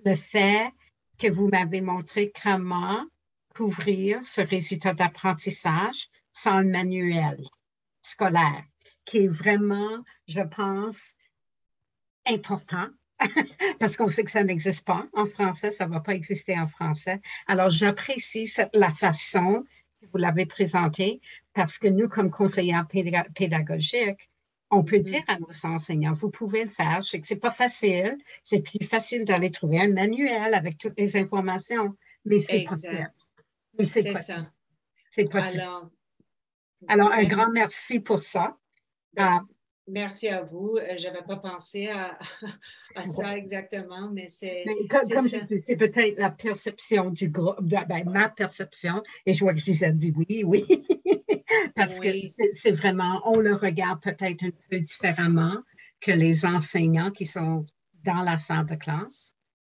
le fait que vous m'avez montré comment couvrir ce résultat d'apprentissage sans le manuel scolaire, qui est vraiment, je pense, important. Parce qu'on sait que ça n'existe pas en français, ça ne va pas exister en français. Alors, j'apprécie la façon que vous l'avez présentée parce que nous, comme conseillers pédagogiques, on peut dire à nos enseignants, vous pouvez le faire. Je sais que ce n'est pas facile, c'est plus facile d'aller trouver un manuel avec toutes les informations, mais c'est possible. Mais c'est possible. C'est possible. Alors, un grand merci pour ça. Merci à vous. Je n'avais pas pensé à ça exactement, mais c'est comme ça. je dis, c'est peut-être la perception du groupe, ma perception, et je vois que Gisèle dit oui, oui, parce que Oui. c'est vraiment, on le regarde peut-être un peu différemment que les enseignants qui sont dans la salle de classe.